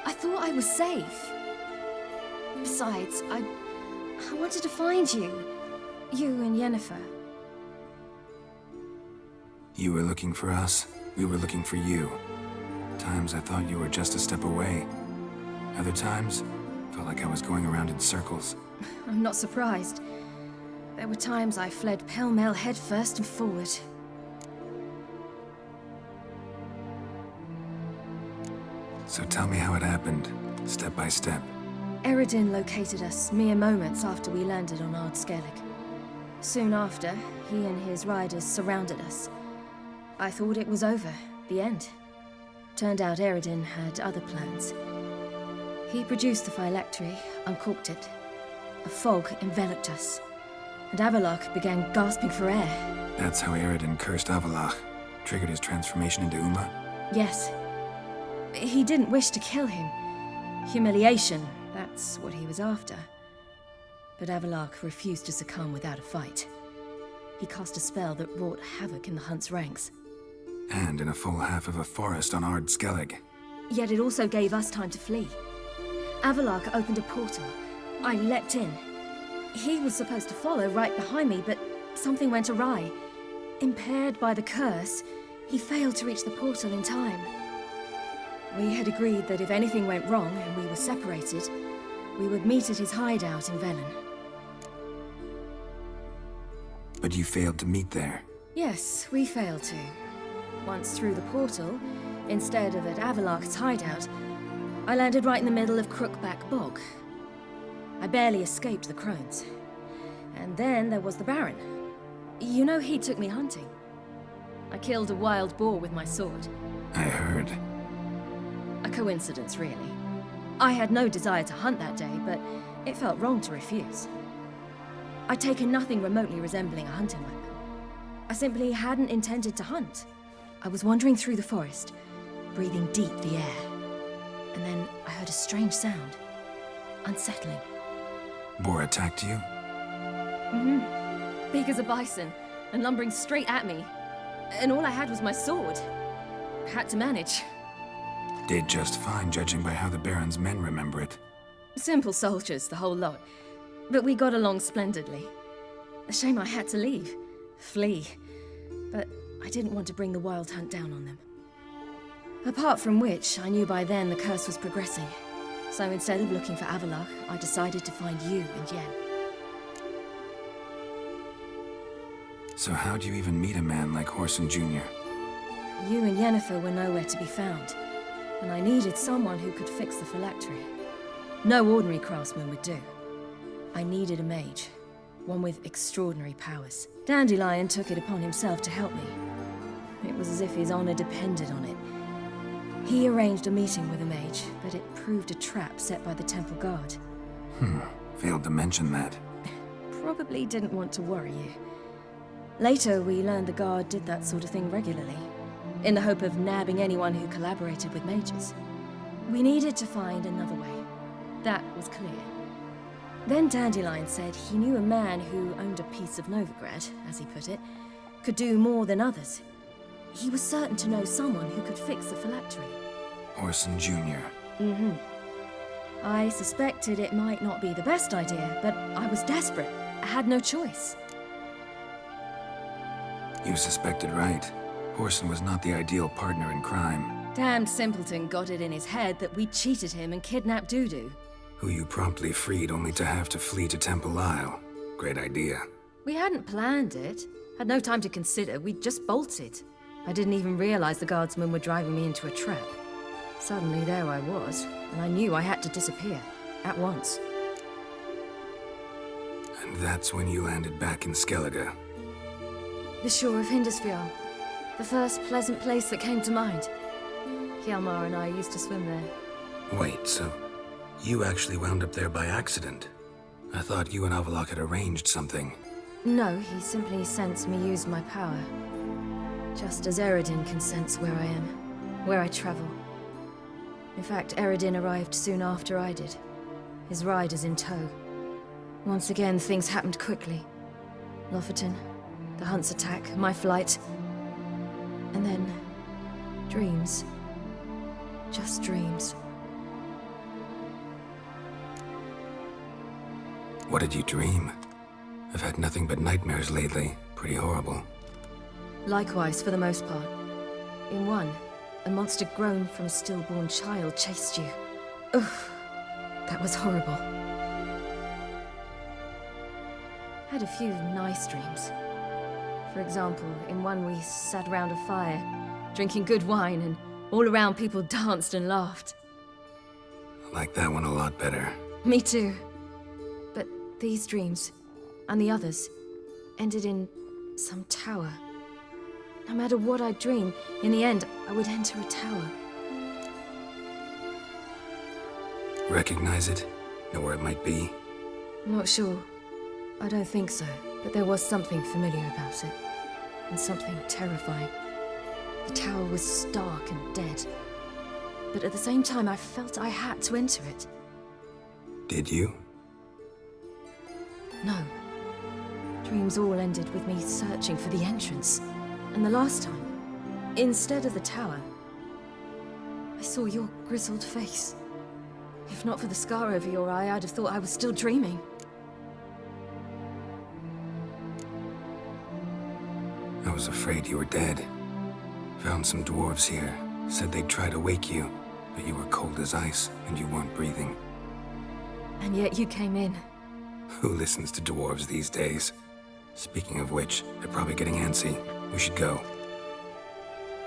I thought I was safe. Besides, I wanted to find you. You and Yennefer. You were looking for us. We were looking for you. Times I thought you were just a step away. Other times, felt like I was going around in circles. I'm not surprised. There were times I fled pell-mell headfirst and forward. So tell me how it happened, step by step. Eredin located us mere moments after we landed on Ard Skellig. Soon after, he and his riders surrounded us. I thought it was over, the end. Turned out Eredin had other plans. He produced the phylactery, uncorked it. A fog enveloped us, and Avallac'h began gasping for air. That's how Eredin cursed Avallac'h, triggered his transformation into Uma? Yes. He didn't wish to kill him. Humiliation, that's what he was after. But Avallac'h refused to succumb without a fight. He cast a spell that wrought havoc in the hunt's ranks. And in a full half of a forest on Ard Skellig. Yet it also gave us time to flee. Avallac'h opened a portal. I leapt in. He was supposed to follow right behind me, but something went awry. Impaired by the curse, he failed to reach the portal in time. We had agreed that if anything went wrong and we were separated, we would meet at his hideout in Velen. But you failed to meet there. Yes, we failed to. Once through the portal, instead of at Avallac'h's hideout, I landed right in the middle of Crookback Bog. I barely escaped the crones. And then there was the Baron. You know, he took me hunting. I killed a wild boar with my sword. I heard. A coincidence, really. I had no desire to hunt that day, but it felt wrong to refuse. I'd taken nothing remotely resembling a hunting weapon. I simply hadn't intended to hunt. I was wandering through the forest, breathing deep the air. And then I heard a strange sound. Unsettling. Boar attacked you? Mm-hmm. Big as a bison, and lumbering straight at me. And all I had was my sword. Had to manage. Did just fine, judging by how the Baron's men remember it. Simple soldiers, the whole lot. But we got along splendidly. A shame I had to leave. Flee. But I didn't want to bring the wild hunt down on them. Apart from which, I knew by then the curse was progressing. So instead of looking for Avallac'h, I decided to find you and Yen. So how'd you even meet a man like Whoreson Jr.? You and Yennefer were nowhere to be found, and I needed someone who could fix the phylactery. No ordinary craftsman would do. I needed a mage, one with extraordinary powers. Dandelion took it upon himself to help me. It was as if his honor depended on it. He arranged a meeting with a mage, but it proved a trap set by the temple guard. Failed to mention that. Probably didn't want to worry you. Later, we learned the guard did that sort of thing regularly, in the hope of nabbing anyone who collaborated with mages. We needed to find another way. That was clear. Then Dandelion said he knew a man who owned a piece of Novigrad, as he put it, could do more than others. He was certain to know someone who could fix the phylactery. Whoreson Jr. Mm-hmm. I suspected it might not be the best idea, but I was desperate. I had no choice. You suspected right. Whoreson was not the ideal partner in crime. Damned simpleton got it in his head that we cheated him and kidnapped Dudu. Who you promptly freed only to have to flee to Temple Isle. Great idea. We hadn't planned it. Had no time to consider. We just bolted. I didn't even realize the guardsmen were driving me into a trap. Suddenly there I was, and I knew I had to disappear. At once. And that's when you landed back in Skellige. The shore of Hindisfjall. The first pleasant place that came to mind. Hjalmar and I used to swim there. Wait, so you actually wound up there by accident? I thought you and Avallac'h had arranged something. No, he simply sensed me use my power. Just as Eredin can sense where I am, where I travel. In fact, Eredin arrived soon after I did. His riders in tow. Once again, things happened quickly. Lofoten, the hunt's attack, my flight. And then, dreams. Just dreams. What did you dream? I've had nothing but nightmares lately. Pretty horrible. Likewise, for the most part. In one, a monster grown from a stillborn child chased you. Ugh, that was horrible. Had a few nice dreams. For example, in one we sat around a fire, drinking good wine, and all around people danced and laughed. I like that one a lot better. Me too. But these dreams, and the others, ended in some tower. No matter what I dream, in the end, I would enter a tower. Recognize it? Know where it might be? Not sure. I don't think so, but there was something familiar about it. And something terrifying. The tower was stark and dead. But at the same time, I felt I had to enter it. Did you? No. Dreams all ended with me searching for the entrance. And the last time, instead of the tower, I saw your grizzled face. If not for the scar over your eye, I'd have thought I was still dreaming. I was afraid you were dead. Found some dwarves here. Said they'd try to wake you, but you were cold as ice and you weren't breathing. And yet you came in. Who listens to dwarves these days? Speaking of which, they're probably getting antsy. We should go.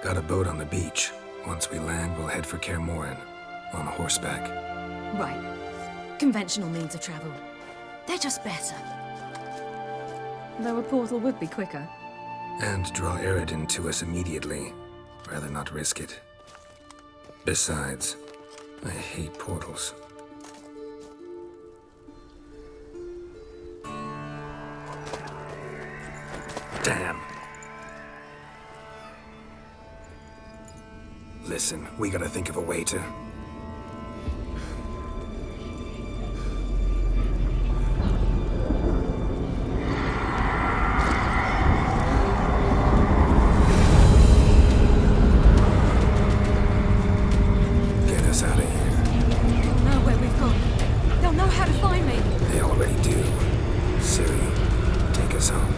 Got a boat on the beach. Once we land, we'll head for Kaer Morhen. On horseback. Right. Conventional means of travel. They're just better. Though a portal would be quicker. And draw Eredin to us immediately. Rather not risk it. Besides, I hate portals. Damn. Listen, we gotta think of a way to... Get us out of here. They'll know where we've gone. They'll know how to find me. They already do. Siri, take us home.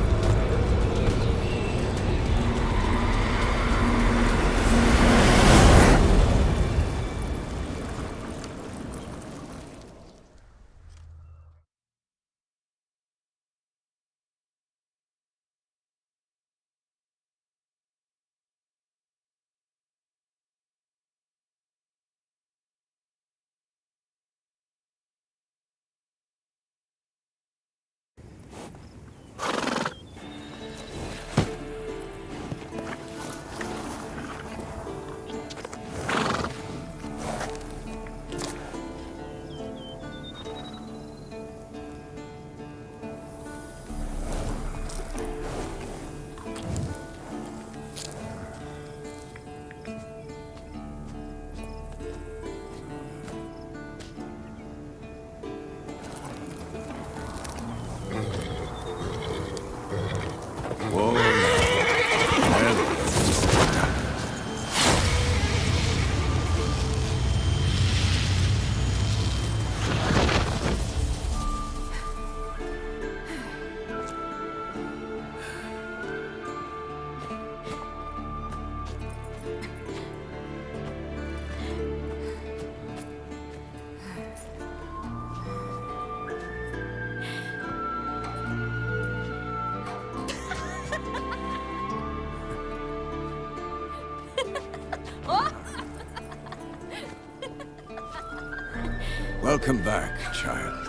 Welcome back, child.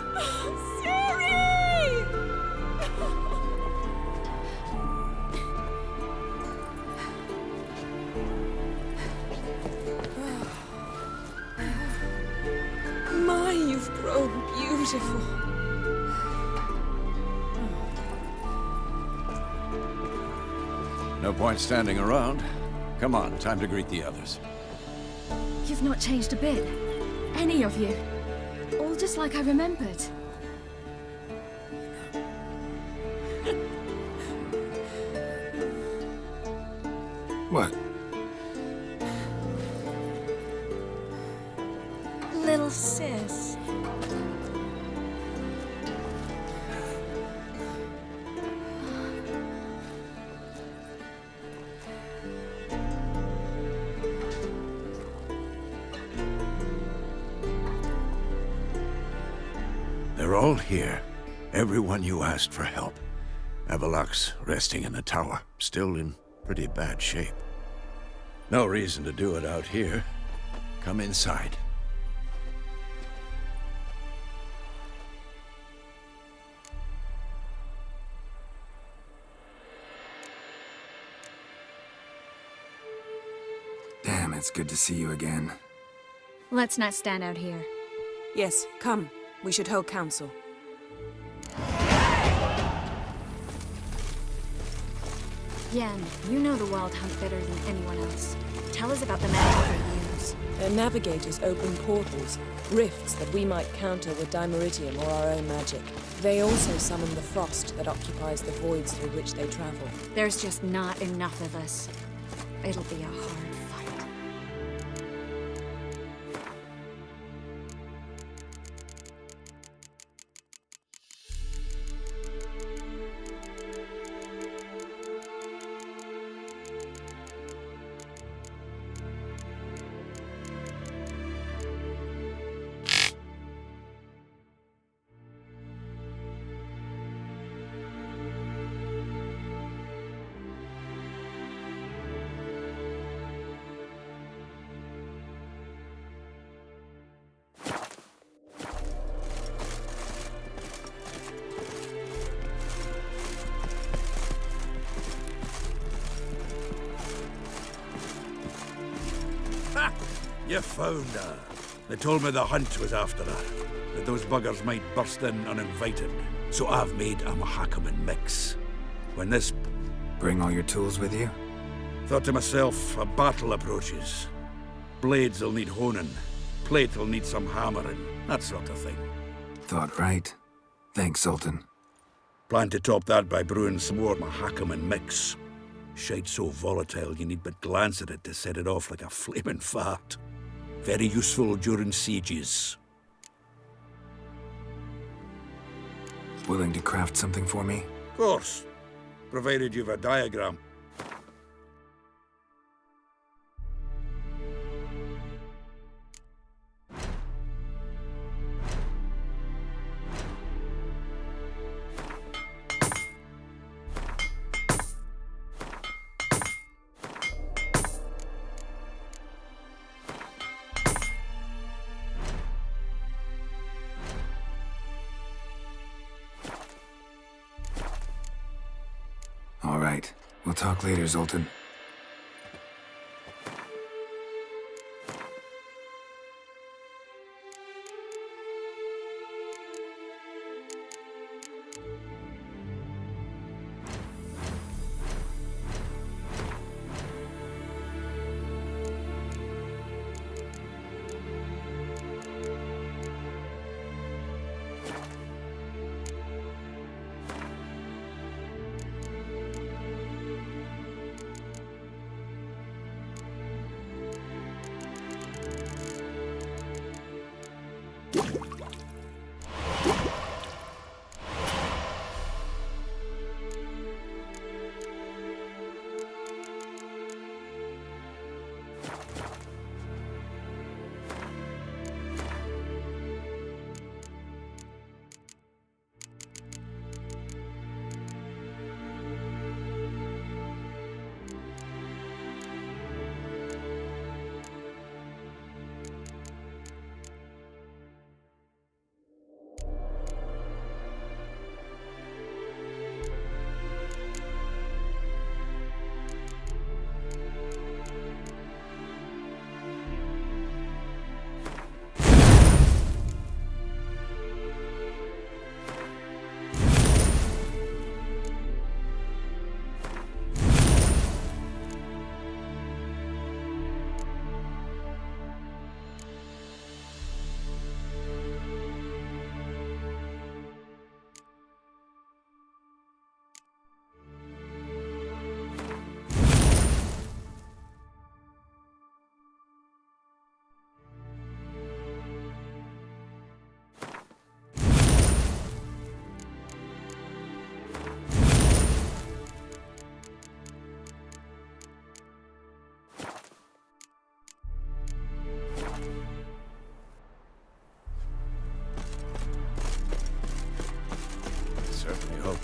Siri! My, you've grown beautiful. No point standing around. Come on, time to greet the others. You've not changed a bit. Any of you. All just like I remembered. What? Little sis. They're all here. Everyone you asked for help. Avalok's resting in the tower, still in pretty bad shape. No reason to do it out here. Come inside. Damn, it's good to see you again. Let's not stand out here. Yes, come. We should hold council. Yen, you know the Wild Hunt better than anyone else. Tell us about the magic they use. Their navigators open portals, rifts that we might counter with Dimeridium or our own magic. They also summon the frost that occupies the voids through which they travel. There's just not enough of us. It'll be a hard fight. You found her. They told me the hunt was after her, that those buggers might burst in uninvited. So I've made a Mahakaman mix. When this Bring all your tools with you? Thought to myself, a battle approaches. Blades will need honing. Plate will need some hammering. That sort of thing. Thought right. Thanks, Sultan. Plan to top that by brewing some more Mahakam and mix. Shite so volatile you need but glance at it to set it off like a flaming fart. Very useful during sieges. Willing to craft something for me? Of course. Provided you've a diagram. All right. We'll talk later, Zoltan.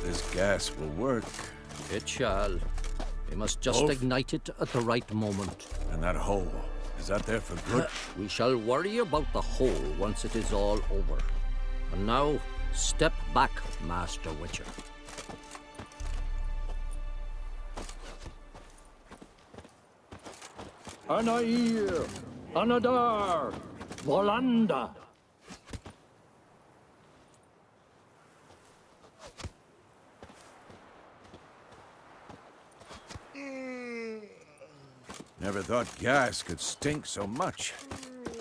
This gas will work. It shall. We must just ignite it at the right moment. And that hole, is that there for good? We shall worry about the hole once it is all over. And now, step back, Master Witcher. Anair, Anadar, Volanda. Never thought gas could stink so much.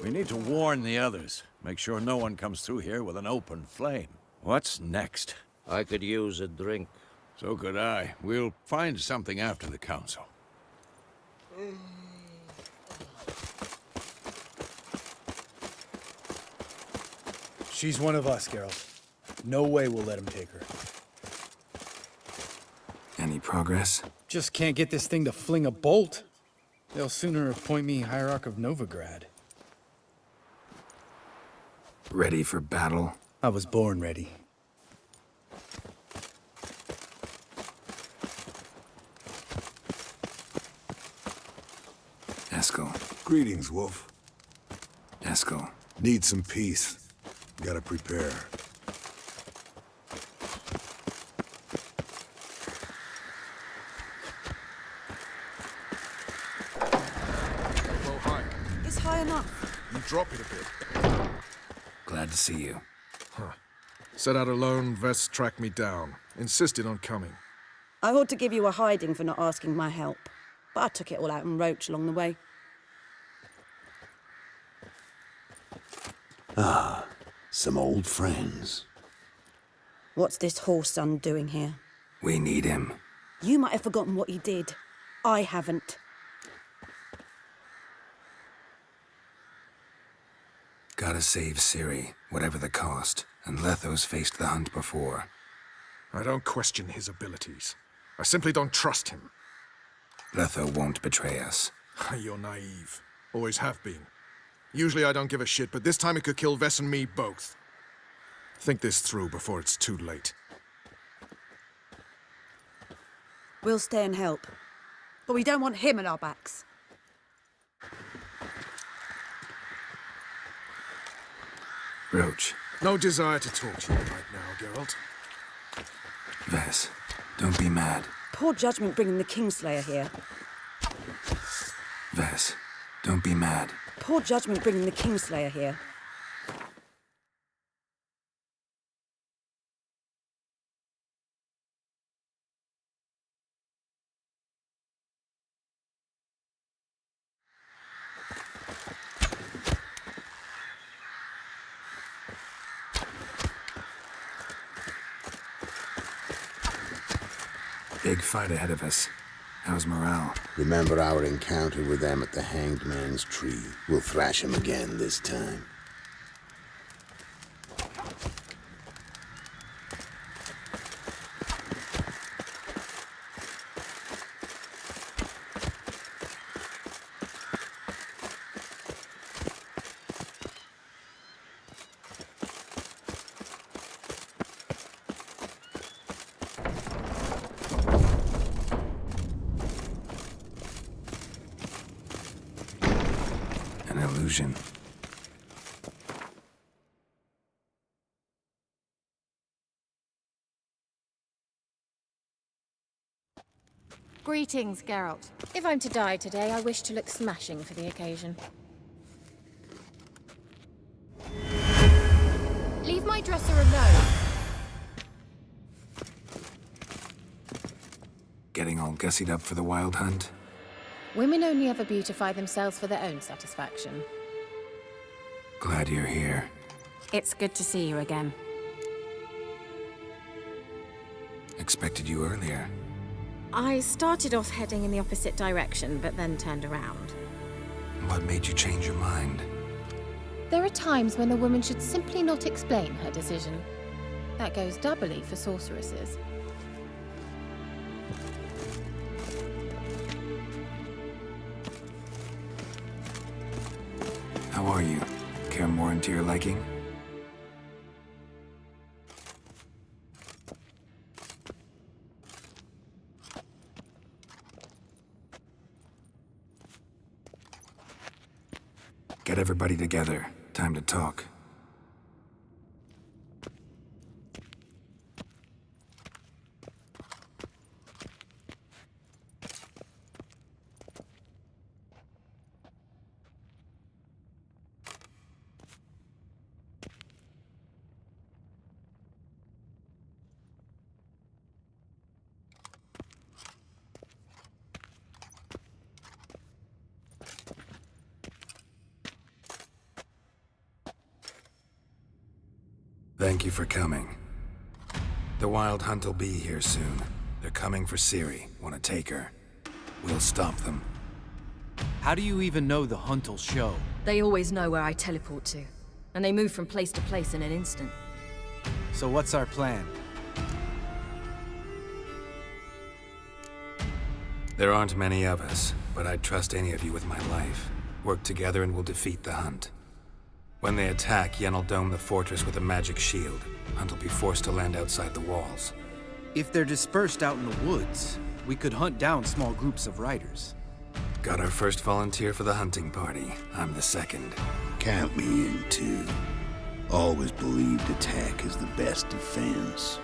We need to warn the others. Make sure no one comes through here with an open flame. What's next? I could use a drink. So could I. We'll find something after the council. She's one of us, Geralt. No way we'll let him take her. Any progress? Just can't get this thing to fling a bolt. They'll sooner appoint me Hierarch of Novigrad. Ready for battle? I was born ready. Eskel. Greetings, Wolf. Eskel. Need some peace. Gotta prepare. You drop it a bit. Glad to see you. Huh. Set out alone, Vest tracked me down. Insisted on coming. I ought to give you a hiding for not asking my help, but I took it all out in roach along the way. Ah, some old friends. What's this horse son doing here? We need him. You might have forgotten what he did. I haven't. Gotta save Ciri, whatever the cost, and Letho's faced the hunt before. I don't question his abilities. I simply don't trust him. Letho won't betray us. You're naive. Always have been. Usually I don't give a shit, but this time it could kill Vess and me both. Think this through before it's too late. We'll stay and help. But we don't want him at our backs. Roach. No desire to talk to you right now, Geralt. Vess, don't be mad. Poor judgment bringing the Kingslayer here. Vess, don't be mad. Poor judgment bringing the Kingslayer here. Big fight ahead of us. How's morale? Remember our encounter with them at the Hanged Man's Tree. We'll thrash him again this time. Illusion. Greetings, Geralt. If I'm to die today, I wish to look smashing for the occasion. Leave my dresser alone. Getting all gussied up for the wild hunt? Women only ever beautify themselves for their own satisfaction. Glad you're here. It's good to see you again. Expected you earlier. I started off heading in the opposite direction, but then turned around. What made you change your mind? There are times when a woman should simply not explain her decision. That goes doubly for sorceresses. How are you? Care more into your liking? Get everybody together. Time to talk. Thank you for coming. The Wild Hunt will be here soon. They're coming for Ciri. Want to take her. We'll stop them. How do you even know the hunt'll show? They always know where I teleport to. And they move from place to place in an instant. So what's our plan? There aren't many of us, but I'd trust any of you with my life. Work together and we'll defeat the Hunt. When they attack, Yen'll dome the fortress with a magic shield. Hunt will be forced to land outside the walls. If they're dispersed out in the woods, we could hunt down small groups of riders. Got our first volunteer for the hunting party. I'm the second. Count me in, too. Always believed attack is the best defense.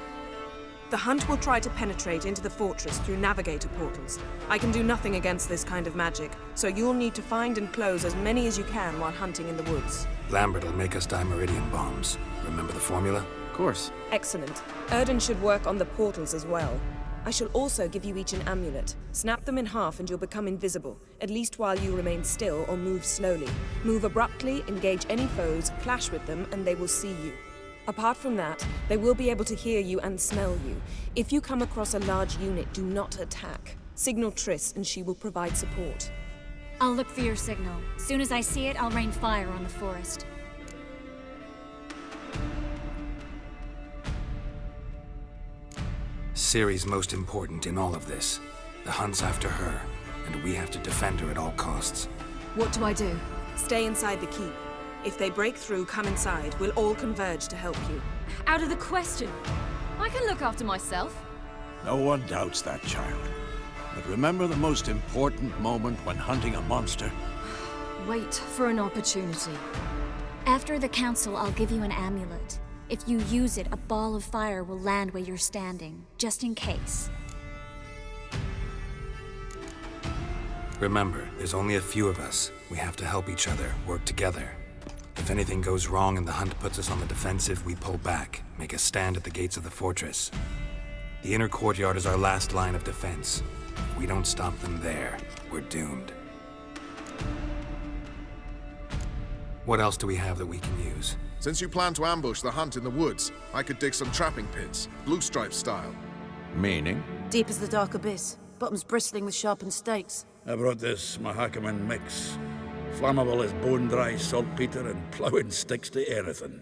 The Hunt will try to penetrate into the fortress through navigator portals. I can do nothing against this kind of magic, so you'll need to find and close as many as you can while hunting in the woods. Lambert'll make us dimeridium bombs. Remember the formula? Of course. Excellent. Erden should work on the portals as well. I shall also give you each an amulet. Snap them in half and you'll become invisible, at least while you remain still or move slowly. Move abruptly, engage any foes, clash with them, and they will see you. Apart from that, they will be able to hear you and smell you. If you come across a large unit, do not attack. Signal Triss and she will provide support. I'll look for your signal. Soon as I see it, I'll rain fire on the forest. Ciri's most important in all of this. The hunt's after her, and we have to defend her at all costs. What do I do? Stay inside the keep. If they break through, come inside. We'll all converge to help you. Out of the question. I can look after myself. No one doubts that, child. But remember the most important moment when hunting a monster? Wait for an opportunity. After the council, I'll give you an amulet. If you use it, a ball of fire will land where you're standing, just in case. Remember, there's only a few of us. We have to help each other, work together. If anything goes wrong and the hunt puts us on the defensive, we pull back, make a stand at the gates of the fortress. The inner courtyard is our last line of defense. If we don't stop them there, we're doomed. What else do we have that we can use? Since you plan to ambush the hunt in the woods, I could dig some trapping pits, blue stripe style. Meaning? Deep as the dark abyss, bottoms bristling with sharpened stakes. I brought this Mahakaman mix. Flammable as bone-dry saltpeter and ploughing sticks to anything.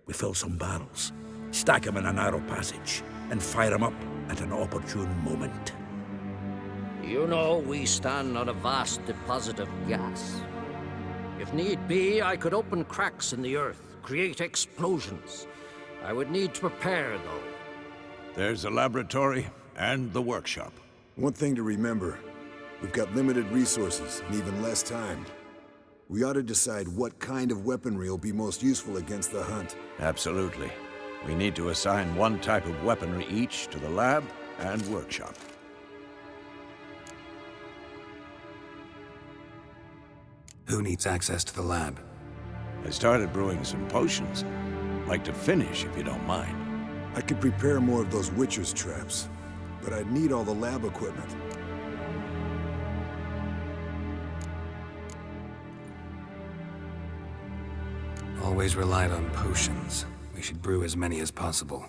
We fill some barrels, stack them in a narrow passage, and fire them up at an opportune moment. You know, we stand on a vast deposit of gas. If need be, I could open cracks in the earth, create explosions. I would need to prepare, though. There's a laboratory and the workshop. One thing to remember, we've got limited resources and even less time. We ought to decide what kind of weaponry will be most useful against the hunt. Absolutely. We need to assign one type of weaponry each to the lab and workshop. Who needs access to the lab? I started brewing some potions. Like to finish, if you don't mind. I could prepare more of those Witcher's traps, but I'd need all the lab equipment. Always relied on potions. We should brew as many as possible.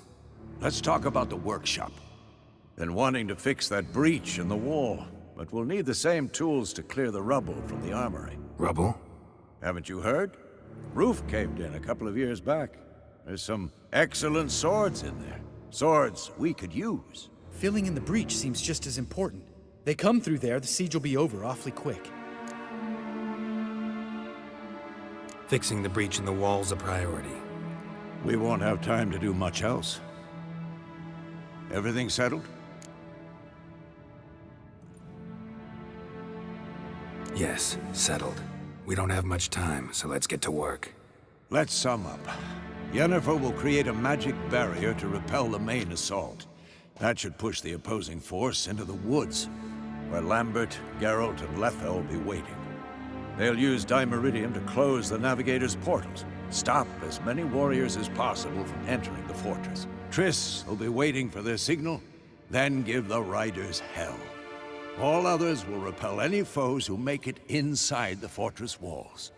Let's talk about the workshop. Been wanting to fix that breach in the wall, but we'll need the same tools to clear the rubble from the armory. Rubble? Haven't you heard? Roof caved in a couple of years back. There's some excellent swords in there. Swords we could use. Filling in the breach seems just as important. They come through there, the siege will be over awfully quick. Fixing the breach in the wall's a priority. We won't have time to do much else. Everything settled? Yes, settled. We don't have much time, so let's get to work. Let's sum up. Yennefer will create a magic barrier to repel the main assault. That should push the opposing force into the woods, where Lambert, Geralt, and Letha will be waiting. They'll use Dimeridium to close the Navigator's portals, stop as many warriors as possible from entering the fortress. Triss will be waiting for their signal, then give the riders hell. All others will repel any foes who make it inside the fortress walls.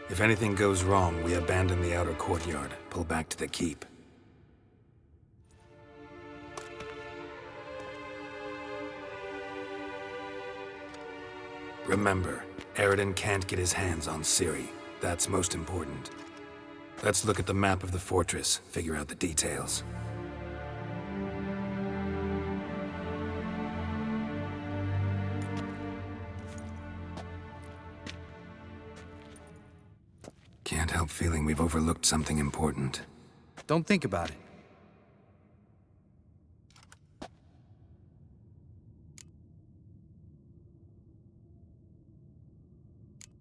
If anything goes wrong, we abandon the outer courtyard, pull back to the keep. Remember, Eredin can't get his hands on Ciri. That's most important. Let's look at the map of the fortress, figure out the details. Can't help feeling we've overlooked something important. Don't think about it.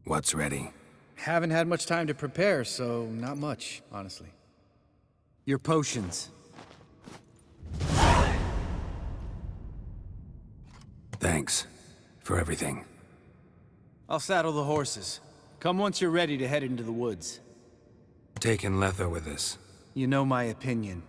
What's ready? Haven't had much time to prepare, so not much, honestly. Your potions. Thanks for everything. I'll saddle the horses. Come once you're ready to head into the woods. Taking Letha with us. You know my opinion.